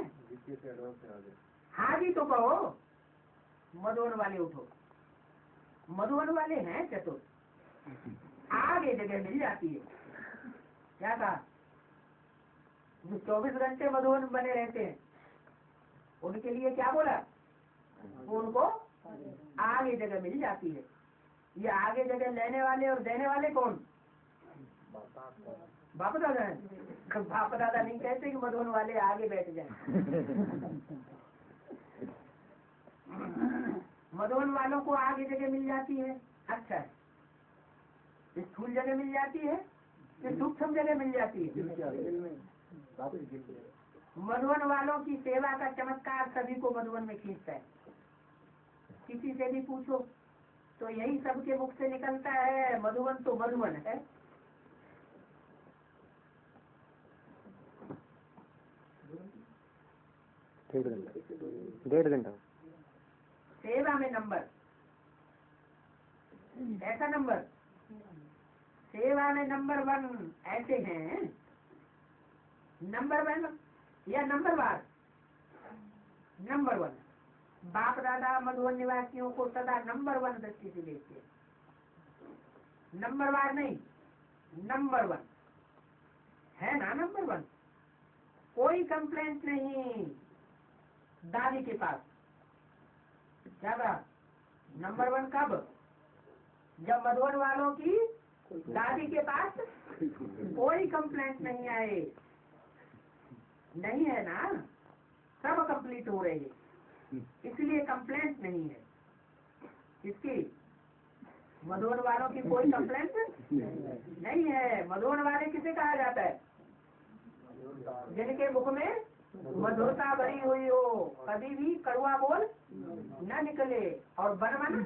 हाँ जी तो कहो। मधुबन वाले उठो। मधुबन वाले हैं चतुर, आगे जगह मिल जाती है। क्या कहा? जो 24 घंटे मधुबन बने रहते हैं उनके लिए क्या बोला? उनको आगे जगह मिल जाती है। ये आगे जगह लेने वाले और देने वाले कौन? बाप दादा है। बाप दादा नहीं कहते कि मधुबन वाले आगे बैठ जाएं। मधुबन वालों को आगे जगह मिल जाती है। अच्छा है, स्थूल जगह मिल जाती है कि सूक्ष्म जगह मिल जाती है? मधुबन वालों की सेवा का चमत्कार सभी को मधुबन में खींचता है। किसी से भी पूछो तो यही सबके मुख से निकलता है, मधुबन तो मधुबन है। डेढ़ घंटा सेवा में नंबर, ऐसा नंबर सेवा में नंबर 1 ऐसे हैं। नंबर 1 या नंबर वार? नंबर 1 बाप दादा मधुबन निवासियों को सदा नंबर 1 दृष्टि से देखते हैं। नंबर वार नहीं, नंबर 1 है ना। नंबर 1 कोई कंप्लेंट नहीं दादी के पास। क्या कहा? नंबर 1 कब? जब मधुबन वालों की दादी के पास कोई कंप्लेंट नहीं आए। नहीं है ना, सब कंप्लीट हो रहे हैं, इसलिए कंप्लेंट नहीं है। इसकी मधुवन वालों की कोई कंप्लेंट नहीं है। मधुवन वाले किसे कहा जाता है? जिनके मुख में मधुरता भरी हुई हो, कभी भी कड़वा बोल न निकले, और बनमन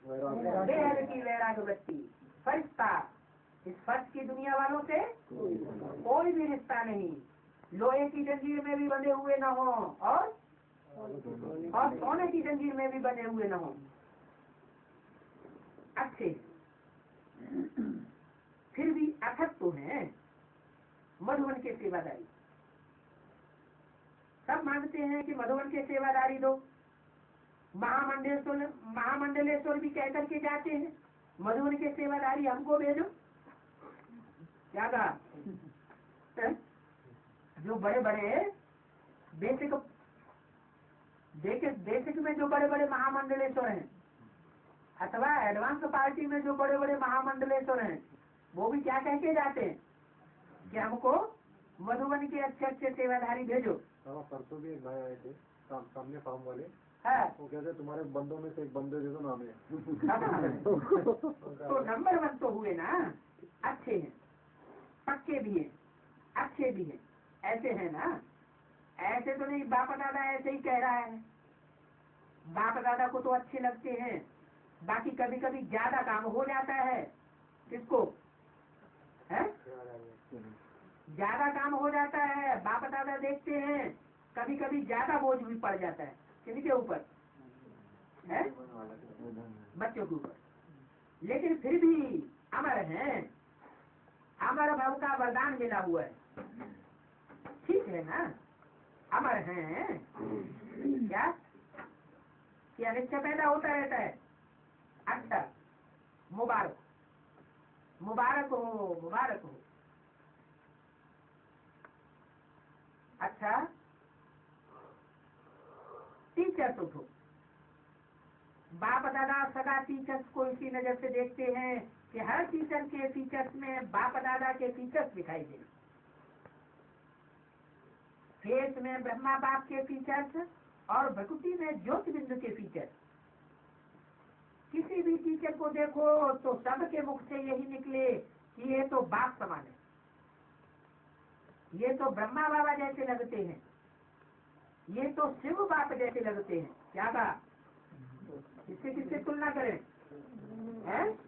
बेहद की वैराग वृत्ति। फरिश्ता, इस फर्श की दुनिया वालों से कोई भी रिश्ता नहीं। लोहे की जंजीर में भी बंधे हुए न हो और सोने की जंजीर में भी बंधे हुए न हो। अच्छे फिर भी अथक तो हैं मधुवन के सेवादारी। सब मानते हैं कि मधुवन के सेवादारी दो। महामंडलेश्वर भी कह करके जाते हैं मधुवन के सेवादारी हमको भेजो। क्या कहा? जो बड़े बड़े बेसिक में जो बड़े बड़े महामंडलेश्वर हैं, अथवा एडवांस पार्टी में जो बड़े बड़े महामंडलेश्वर हैं, वो भी क्या कह के जाते हैं कि हमको मधुबन के अच्छे अच्छे सेवाधारी भेजो। परसों भी एक भाई आए थे सामने फार्म वाले। हाँ, वो कहते तुम्हारे बंदों में से एक बंदे दे दो नाम है। तो नंबर 1 तो हुए ना। अच्छे हैं, पक्के भी हैं, अच्छे भी हैं, ऐसे हैं ना। ऐसे तो नहीं बाप दादा ऐसे ही कह रहा है। बाप दादा को तो अच्छे लगते हैं, बाकी कभी कभी ज्यादा काम हो जाता है। किसको है? ज्यादा काम हो जाता है। बाप दादा देखते हैं कभी कभी ज्यादा बोझ भी पड़ जाता है। किनके ऊपर है? बच्चों के ऊपर। लेकिन फिर भी अमर हैं, अमर भाव का वरदान मिला हुआ है। ठीक है ना, अमर हैं। क्या कि अनिश्चय पैदा होता रहता है। अच्छा, मुबारक मुबारक हो, मुबारक हो। अच्छा, टीचर्स उठो। बाप दादा सदा टीचर्स को इसी नजर से देखते हैं कि हर टीचर के फीचर्स में बाप दादा के फीचर्स दिखाई दे। फेस में ब्रह्मा बाप के फीचर्स और भकुटी में ज्योति बिंदु के फीचर्स। किसी भी टीचर को देखो तो सबके मुख से यही निकले कि ये तो बाप समान है, ये तो ब्रह्मा बाबा जैसे लगते हैं, ये तो शिव बाप जैसे लगते हैं। क्या कहा? किससे किससे तुलना करें? हैं?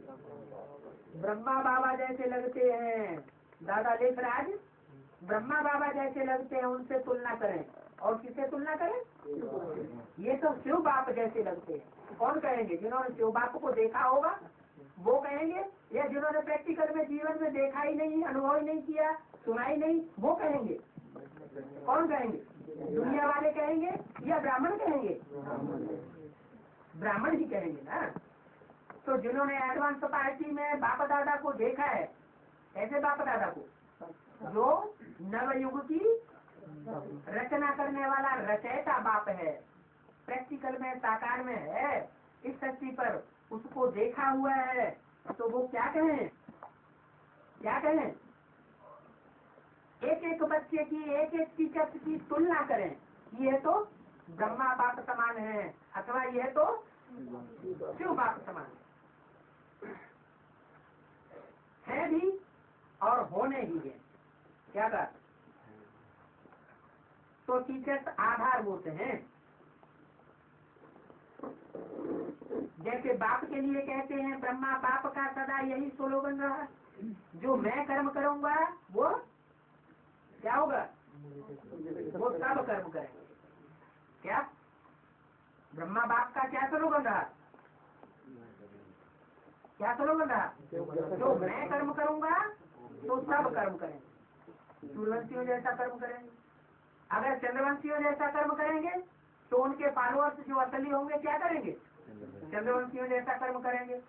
ब्रह्मा बाबा जैसे लगते हैं। दादा लेखराज ब्रह्मा बाबा जैसे लगते हैं, उनसे तुलना करें। और किससे तुलना करें? ये तो शिव बाप जैसे लगते हैं। कौन कहेंगे? जिन्होंने शिव बाप को देखा होगा वो कहेंगे, या जिन्होंने प्रैक्टिकल में जीवन में देखा ही नहीं, अनुभव ही नहीं किया, सुना ही नहीं, वो कहेंगे। कौन कहेंगे? दुनिया वाले कहेंगे या ब्राह्मण कहेंगे? ब्राह्मण ही कहेंगे ना। तो जिन्होंने एडवांस पार्टी में बाप दादा को देखा है, ऐसे बाप दादा को जो नवयुग की रचना करने वाला रचयिता बाप है, प्रैक्टिकल में साकार में है, इस धरती पर उसको देखा हुआ है, तो वो क्या कहें? क्या कहें? एक एक बच्चे की, एक एक टीचर की तुलना करें। ये तो ब्रह्मा बाप समान है, अथवा यह तो शिव बाप समान है भी और होने ही है। क्या बात? तो टीचर्स आधारभूत हैं। जैसे बाप के लिए कहते हैं, ब्रह्मा बाप का सदा यही स्लोगन रहा, जो मैं कर्म करूंगा वो क्या होगा? वो सब कर्म करेंगे। क्या ब्रह्मा बाप का क्या स्लोगन रहा? क्या स्लोगन रहा? जो मैं कर्म करूंगा तो सब कर्म करेंगे। सूर्यवंशियों जैसा कर्म करेंगे। अगर चंद्रवंशियों जैसा कर्म करेंगे तो उनके फॉलोअर्स जो असली होंगे क्या करेंगे? चंद्रवंशियों जैसा कर्म करेंगे।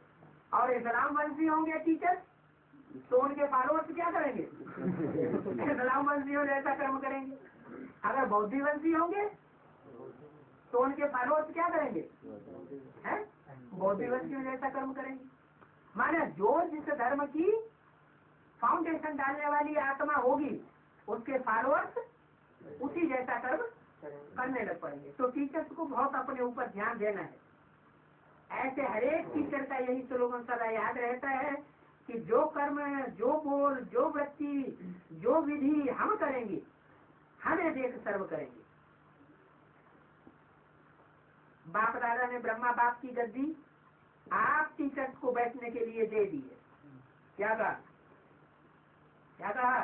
और इस्लाम वंशी होंगे टीचर तो उनके फॉलोअर्स क्या करेंगे? इस्लाम वंशियों जैसा कर्म करेंगे। अगर बौद्धि वंशी होंगे तो उनके फॉलोअर्स क्या करेंगे? हैं? बौद्धि वंशियों जैसा कर्म करेंगे। माने जो जिस धर्म की फाउंडेशन डालने वाली आत्मा होगी उसके फॉलोअर्स उसी जैसा कर्म करने लग पड़ेंगे। तो टीचर्स को बहुत अपने ऊपर ध्यान देना है। ऐसे हरेक टीचर का यही स्लोगन सदा याद रहता है कि जो कर्म, जो बोल, जो वृत्ति, जो विधि हम करेंगे, हमें देख सर्व करेंगे। बाप दादा ने ब्रह्मा बाप की गद्दी आप टीचर्स को बैठने के लिए दे दी है। क्या कहा, क्या कहा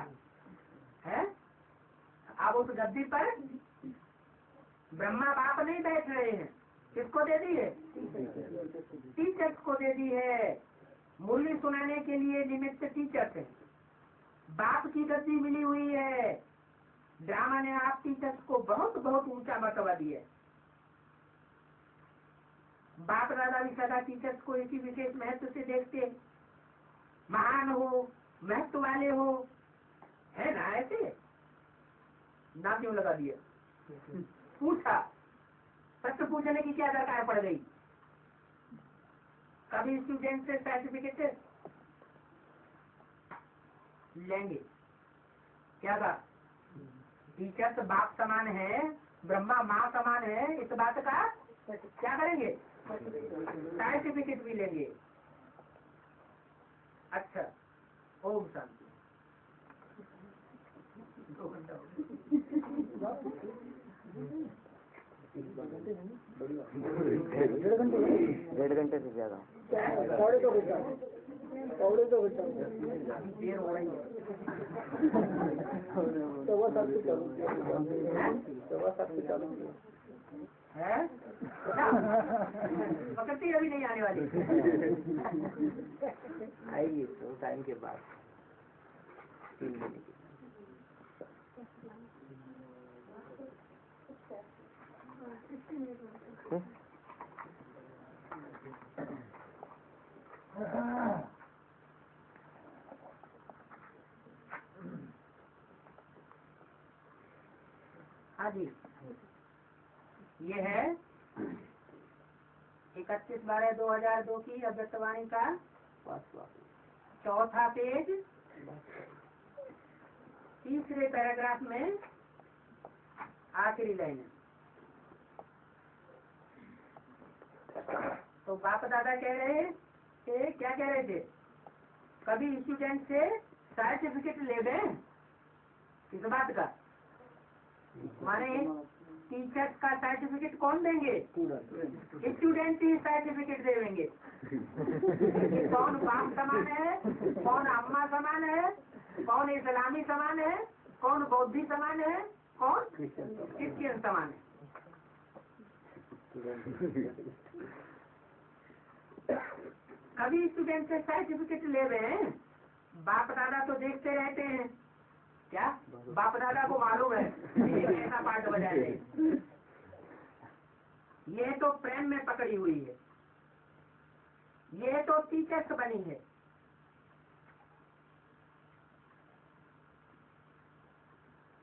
है? अब उस गद्दी पर ब्रह्मा बाप नहीं बैठ रहे हैं, किसको दे दी है? टीचर्स को दे दी है। मुरली सुनाने के लिए निमित्त टीचर्स है। बाप की गद्दी मिली हुई है। ड्रामा ने आप टीचर्स को बहुत बहुत ऊंचा मर्तबा दिया है। बाप दादा भी सदा टीचर्स को इसी विशेष महत्व से देखते, महान हो, महत्व वाले हो, है ना? ऐसे ना क्यों लगा दिया? पूछा, सत्य पूछने की क्या दरकार पड़ गई? कभी स्टूडेंट से सर्टिफिकेट लेंगे? क्या कहा? टीचर तो बाप समान है, ब्रह्मा माँ समान है, इस बात का क्या करेंगे? सर्टिफिकेट भी लेंगे। अच्छा, ओम शांति। 2 घंटा हो डेढ़ घंटे से ज्यादा, देर हो रही है। पकड़ती अभी नहीं आने वाली, आएगी तो टाइम के बाद 3 महीने की। हाँ जी, ये है 31/12/2002 की अव्यक्तवाणी का 4था पेज, 3रे पैराग्राफ में आखिरी लाइन है। तो बाप दादा कह रहे थे, क्या कह रहे थे? कभी स्टूडेंट से सर्टिफिकेट ले गए? किस बात का? माने टीचर्स का सर्टिफिकेट कौन देंगे? स्टूडेंट ही सर्टिफिकेट देंगे। कौन बाप समान है, कौन अम्मा समान है, कौन इस्लामी समान है, कौन बौद्धी समान है, कौन क्रिश्चियन समान है। कभी स्टूडेंट से सर्टिफिकेट ले रहे हैं? बाप दादा तो देखते रहते हैं। क्या बाप दादा को मालूम है ये कैसा पाठ बजाए? ये तो प्रेम में पकड़ी हुई है, ये तो टीचर्स बनी है।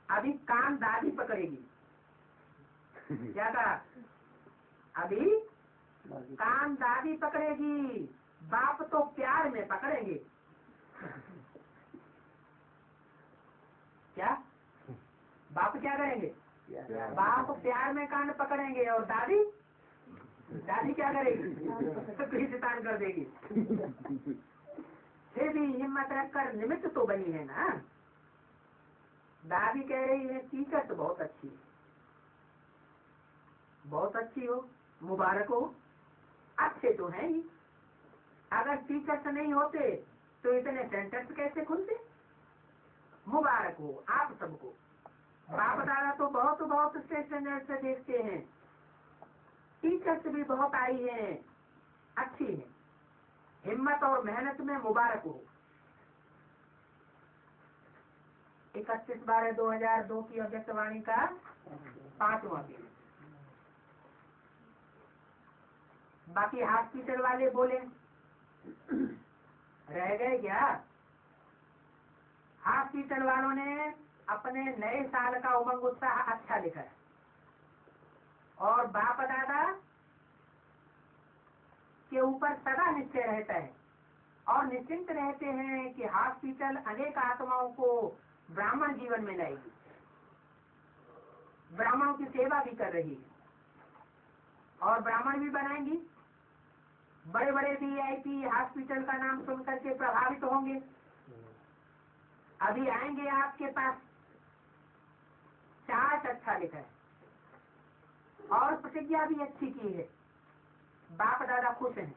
अभी कान दादी पकड़ेगी। क्या कहा? अभी कान दादी पकड़ेगी, बाप तो प्यार में पकड़ेंगे। क्या बाप क्या करेंगे? बाप प्यार में कान पकड़ेंगे और दादी क्या करेगी? कृष्ण कर देगी। फिर भी हिम्मत रखकर निमित्त तो बनी है ना। दादी कह रही है टीचर तो बहुत अच्छी है, बहुत अच्छी हो, मुबारक हो। अच्छे तो हैं ही, अगर टीचर्स नहीं होते तो इतने सेंटर्स कैसे खुलते? मुबारक हो आप सबको। बाप दादा तो बहुत बहुत स्टेशन से देखते हैं, टीचर्स भी बहुत आई हैं, अच्छी है, हिम्मत और मेहनत में मुबारक हो। 31/12/2002 की अव्यक्तवाणी का 5वां पेज। बाकी हॉस्पिटल वाले बोले रह गए क्या? हॉस्पिटल वालों ने अपने नए साल का उमंग उत्साह अच्छा लिखा है और बाप दादा के ऊपर सदा निश्चय रहता है और निश्चिंत रहते हैं कि हॉस्पिटल अनेक आत्माओं को ब्राह्मण जीवन में लाएगी, ब्राह्मणों की सेवा भी कर रही है और ब्राह्मण भी बनाएंगी बड़े बड़े VIP हॉस्पिटल का नाम सुनकर के प्रभावित होंगे, अभी आएंगे आपके पास, चार्ट अच्छा लिखा है और प्रतिज्ञा भी अच्छी की है, बाप दादा खुश हैं,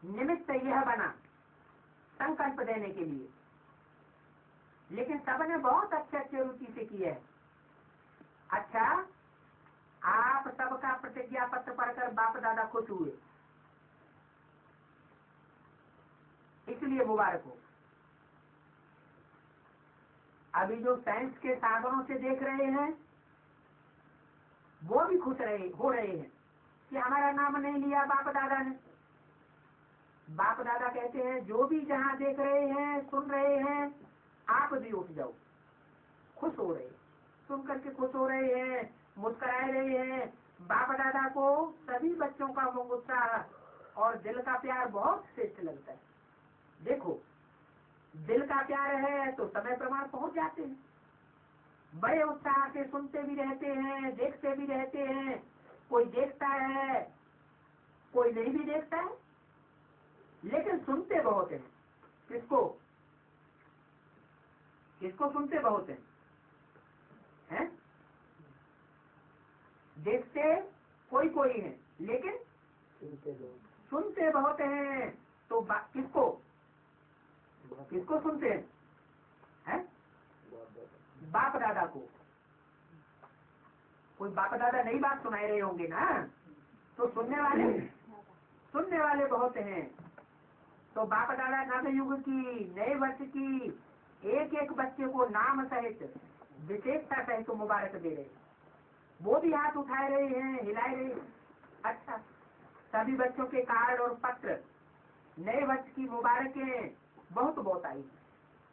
निमित्त यह बना संकल्प देने के लिए, लेकिन सबने बहुत अच्छे रुचि से किया है। अच्छा, आप सबका प्रतिज्ञा पत्र पढ़कर बाप दादा खुश हुए, इसलिए मुबारक हो। अभी जो साइंस के साधनों से देख रहे हैं वो भी खुश हो रहे हैं कि हमारा नाम नहीं लिया बाप दादा ने। बाप दादा कहते हैं जो भी जहाँ देख रहे हैं सुन रहे हैं आप भी उठ जाओ, खुश हो रहे हैं, सुन करके खुश हो रहे हैं, मुस्कुरा रहे हैं। बाप दादा को सभी बच्चों का वो उत्साह और दिल का प्यार बहुत श्रेष्ठ लगता है। देखो, दिल का प्यार है तो समय प्रमाण पहुंच जाते हैं, बड़े उत्साह से सुनते भी रहते हैं, देखते भी रहते हैं। कोई देखता है, कोई नहीं भी देखता है, लेकिन सुनते बहुत हैं। किसको किसको सुनते बहुत हैं? देखते कोई कोई है, लेकिन सुनते बहुत हैं। तो किसको सुनते हैं? बाप दादा को। कोई बाप दादा नई बात सुनाए रहे होंगे ना, तो सुनने वाले बहुत हैं। तो बाप दादा नव युग की, नए वर्ष की एक एक बच्चे को नाम सहित विशेषता सहित मुबारक दे रहे, वो भी हाथ उठाए रहे हैं, हिलाए रहे हैं। अच्छा, सभी बच्चों के कार्ड और पत्र, नए वर्ष की मुबारकें बहुत आई।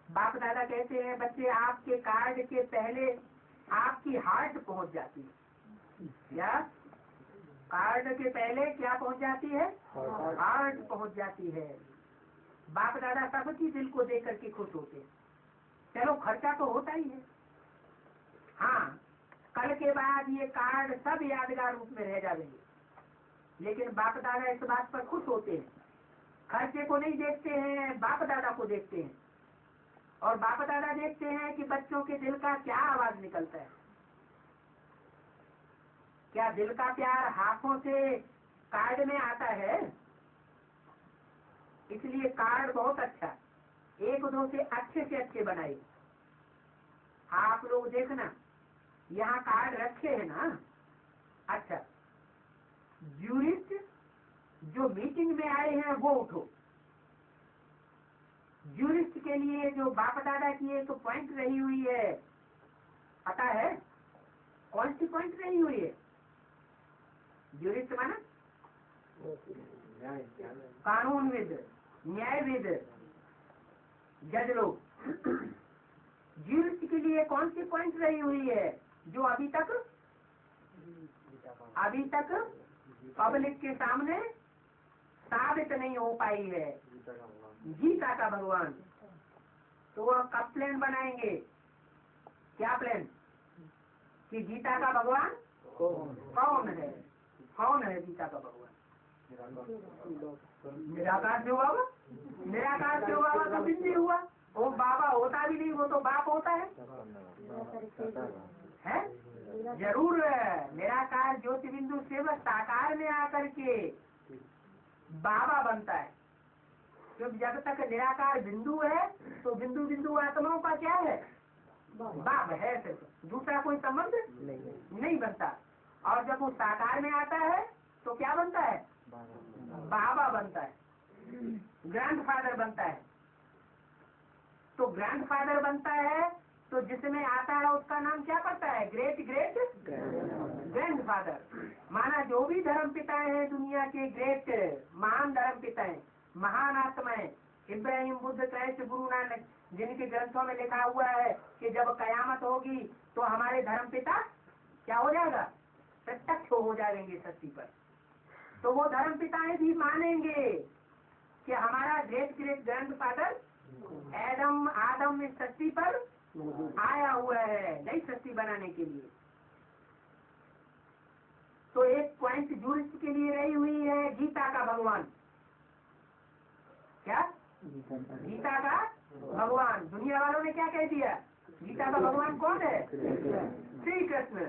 बाप दादा कहते हैं बच्चे आपके कार्ड के पहले आपकी हार्ट पहुंच जाती है। क्या कार्ड के पहले क्या पहुंच जाती है? हार्ट पहुंच जाती है। बाप दादा सबकी दिल को देख करके खुश होते हैं। चलो, खर्चा तो होता ही है। हाँ, कल के बाद ये कार्ड सब यादगार रूप में रह जाएंगे, लेकिन बाप दादा इस बात पर खुश होते हैं। खर्चे को नहीं देखते हैं, बाप दादा को देखते हैं। और बाप दादा देखते हैं कि बच्चों के दिल का क्या आवाज निकलता है। क्या दिल का प्यार हाथों से कार्ड में आता है? इसलिए कार्ड बहुत अच्छा, एक दो से अच्छे बनाए। आप लोग देखना, यहाँ कार्ड रखे हैं ना। अच्छा, ज्यूरिस्ट जो मीटिंग में आए हैं वो उठो। ज्यूरिस्ट के लिए जो बाप दादा की एक पॉइंट रही हुई है, पता है कौन सी पॉइंट रही हुई है? ज्यूरिस्ट माना कानूनविद, न्यायविद, जज लोग। ज्यूरिस्ट के लिए कौन सी पॉइंट रही हुई है जो अभी तक पब्लिक के सामने साबित नहीं हो पाई है? गीता का भगवान। तो वह कब प्लान बनाएंगे? क्या प्लान कि गीता का भगवान कौन है? कौन है गीता का भगवान? निराकार जो बाबा, निराकार जो बाबा तो बिंदी हुआ। वो बाबा होता भी नहीं, वो तो बाप होता है। जरूर निराकार ज्योति बिंदु से वह साकार में आकर के बाबा बनता है। क्योंकि जब तक निराकार बिंदु है तो बिंदु बिंदु आत्माओं का क्या है? बाप है, सिर्फ दूसरा कोई संबंध नहीं बनता। और जब वो साकार में आता है तो क्या बनता है? बाबा बनता है, ग्रैंडफादर बनता है। तो ग्रैंडफादर बनता है तो जिसमें आता है उसका नाम क्या पड़ता है? Great grandfather. माना जो भी धर्म पिता है दुनिया के, ग्रेट महान धर्म पिता है, महान आत्माएं, इब्राहिम, बुद्ध, क्राइस्ट, गुरु नानक, जिनके ग्रंथों में लिखा हुआ है कि जब कयामत होगी तो हमारे धर्म पिता क्या हो जाएगा? प्रत्यक्ष हो जाएंगे सृष्टि पर। तो वो धर्म पिताएं भी मानेंगे कि हमारा ग्रेट ग्रैंडफादर आदम इस सृष्टि पर आया हुआ है नई सृष्टि बनाने के लिए। तो एक पॉइंट जूरिस्ट के लिए रही हुई है गीता का भगवान। क्या? गीता का भगवान। दुनिया वालों ने क्या कह दिया? गीता का भगवान कौन है? श्री कृष्ण।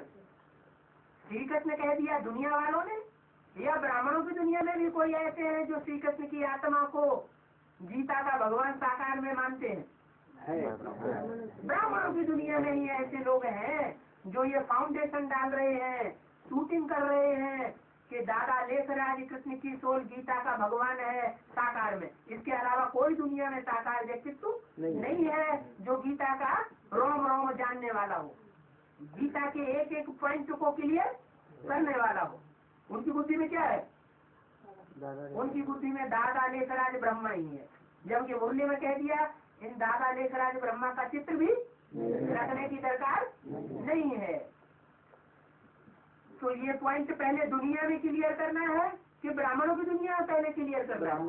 श्री कृष्ण कह दिया दुनिया वालों ने, या ब्राह्मणों की दुनिया में भी कोई ऐसे हैं जो श्री कृष्ण की आत्मा को गीता का भगवान साकार में मानते हैं? ब्राह्मणों की दुनिया में ही ऐसे लोग हैं जो ये फाउंडेशन डाल रहे हैं, शूटिंग कर रहे हैं कि दादा लेखराज कृष्ण की सोल गीता का भगवान है साकार में। इसके अलावा कोई दुनिया में साकार व्यक्तित्व नहीं है जो गीता का रोम रोम जानने वाला हो, गीता के एक एक पॉइंट को क्लियर करने वाला हो। उनकी बुद्धि में क्या है? उनकी बुद्धि में दादा लेखराज ब्रह्मा ही है। जबकि मुरली में कह दिया इन दादा लेखराज ब्रह्मा का चित्र भी रखने की दरकार नहीं है। तो ये पॉइंट पहले दुनिया में क्लियर करना है कि ब्राह्मणों की दुनिया में पहले क्लियर करना है?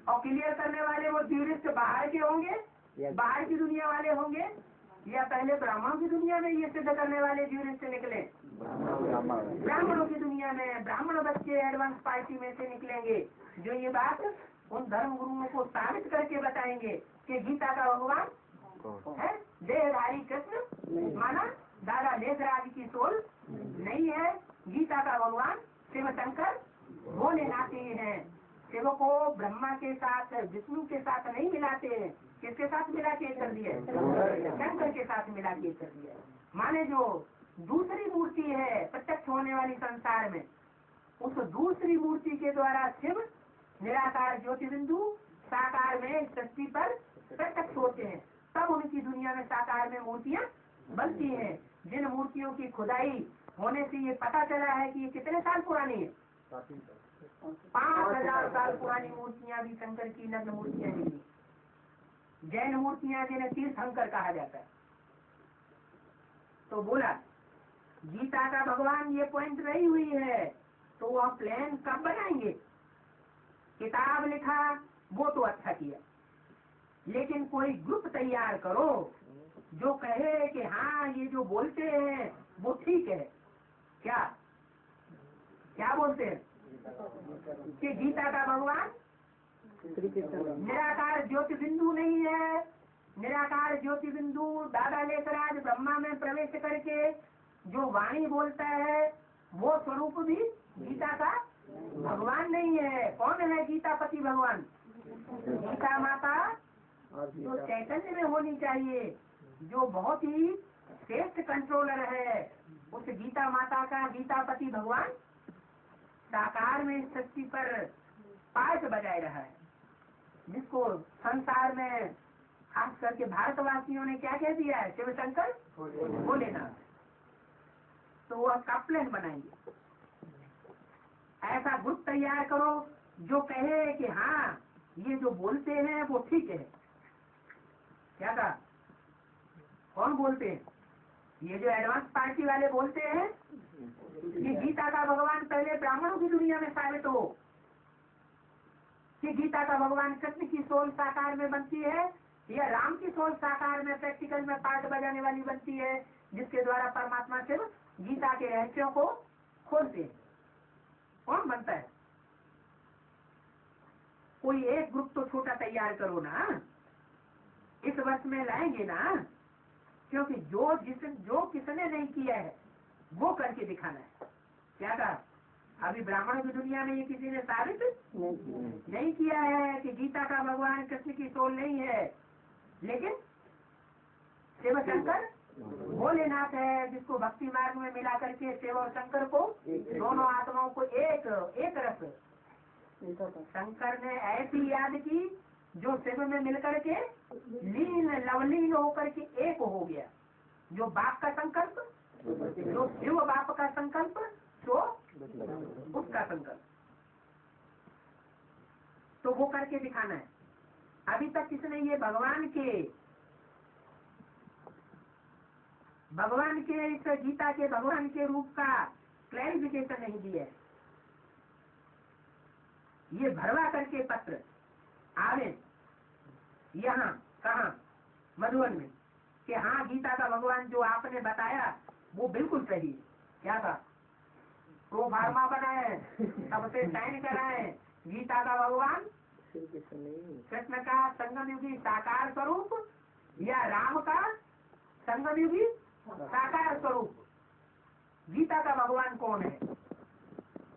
और क्लियर करने वाले वो ज्यूरिस्ट बाहर के होंगे, बाहर की दुनिया वाले होंगे, या पहले ब्राह्मणों की दुनिया में ये सिद्ध करने वाले ज्यूरिस्ट निकले? ब्राह्मणों की दुनिया में ब्राह्मण बच्चे एडवांस पार्टी में से निकलेंगे जो ये बात उन धर्म गुरुओं को साबित करके बताएंगे कि गीता का भगवान है देहधारी कृष्ण, माना दादा लेखराज की सोल नहीं है। गीता का भगवान शिव शंकर भोलेनाथ ही है। शिव को ब्रह्मा के साथ विष्णु के साथ नहीं मिलाते हैं, किसके साथ मिला के कर दिया? शंकर के साथ मिला के कर दिया। माने जो दूसरी मूर्ति है प्रत्यक्ष होने वाली संसार में, उस दूसरी मूर्ति के द्वारा शिव निराकार ज्योतिबिंदु साकार में सृष्टि पर प्रत्यक्ष होते हैं। तब उनकी दुनिया में साकार में मूर्तियाँ बनती हैं। जिन मूर्तियों की खुदाई होने से ये पता चला है कि ये कितने साल पुरानी है? 5000 साल पुरानी मूर्तियाँ भी शंकर की नग्न मूर्तियाँ मिली। जैन मूर्तियाँ जिन्हें तीर्थंकर कहा जाता है। तो बोला गीता का भगवान ये पॉइंट रही हुई है, तो वह प्लान कब बनाएंगे? किताब लिखा वो तो अच्छा किया, लेकिन कोई ग्रुप तैयार करो जो कहे कि हाँ ये जो बोलते हैं वो ठीक है। क्या क्या बोलते हैं? कि गीता का भगवान निराकार ज्योति बिंदु नहीं है। निराकार ज्योति बिंदु दादा लेखराज ब्रह्मा में प्रवेश करके जो वाणी बोलता है वो स्वरूप भी गीता का भगवान नहीं है। कौन है गीतापति भगवान? गीता माता जो चैतन्य में होनी चाहिए, जो बहुत ही श्रेष्ठ कंट्रोलर है, उस गीता माता का गीतापति भगवान साकार में सृष्टि पर पाठ बजाय रहा है, जिसको संसार में खास करके भारतवासियों ने क्या कह दिया है? शिव शंकर भोलेनाथ। तो वह कपलेन बनाएंगे। ऐसा ग्रुप तैयार करो जो कहे कि हाँ ये जो बोलते हैं वो ठीक है। क्या कहा? कौन बोलते हैं? ये जो एडवांस पार्टी वाले बोलते हैं कि गीता का भगवान पहले ब्राह्मणों की दुनिया में साबित हो कि गीता का भगवान कृष्ण की सोल साकार में बनती है या राम की सोल साकार में प्रैक्टिकल में पाठ बजाने वाली बनती है, जिसके द्वारा परमात्मा शिव गीता के रहस्यों को खोलते हैं। कौन बनता है? कोई एक ग्रुप तो छोटा तैयार करो ना, इस वर्ष में लाएंगे ना, क्योंकि जो किसने नहीं किया है वो करके दिखाना है। क्या कहा? अभी ब्राह्मणों की दुनिया में ये किसी ने साबित नहीं किया है कि गीता का भगवान कृष्ण की सोल नहीं है, लेकिन शिव शंकर भोलेनाथ है, जिसको भक्ति मार्ग में मिला करके शिव और शंकर को दोनों आत्माओं को एक रस शंकर ने ऐसी याद की जो शिव में मिलकर के लीन लवलीन होकर के एक हो गया। जो बाप का संकल्प, जो शिव बाप का संकल्प, तो उसका संकल्प, तो वो करके दिखाना है। अभी तक किसने ये भगवान के इस गीता के भगवान के रूप का क्लैरिफिकेशन नहीं दिया है। ये भरवा करके पत्र आवे यहाँ कहा मधुबन में कि हाँ गीता का भगवान जो आपने बताया वो बिल्कुल सही है। क्या था? प्रोफार्मा बनाए, सबसे साइन कराए। गीता का भगवान कृष्ण का संगमयुगी साकार स्वरूप या राम का संगमयुगी साकार स्वरूप? गीता का भगवान कौन है?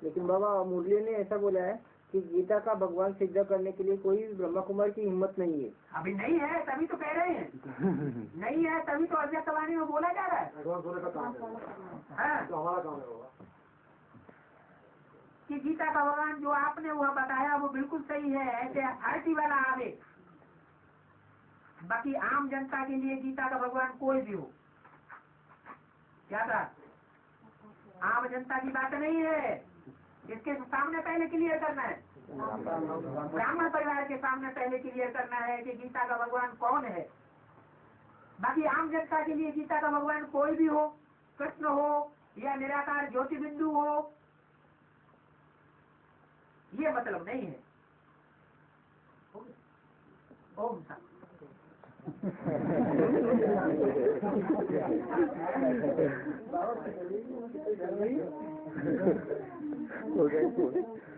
लेकिन बाबा मुरली ने ऐसा बोला है कि गीता का भगवान सिद्ध करने के लिए कोई ब्रह्मा कुमार की हिम्मत नहीं है। अभी नहीं है तभी तो कह रहे हैं। नहीं है तभी तो अव्यक्त वाणी में बोला जा रहा है। एडवांस होने का काम है, हाँ? तो हमारा काम है बाबा। कि गीता का भगवान जो आपने वह बताया वो बिल्कुल सही है, ऐसे आरती वाला आवे। बाकी आम जनता के लिए गीता का भगवान कोई भी हो, क्या था? आम जनता की बात नहीं है। इसके सामने पहले क्लियर करना है, ब्राह्मण परिवार के सामने पहले क्लियर करना है कि गीता का भगवान कौन है। बाकी आम जनता के लिए गीता का भगवान कोई भी हो, कृष्ण हो या निराकार ज्योति बिंदु हो, ये मतलब नहीं है। ओम शांति। हो गया।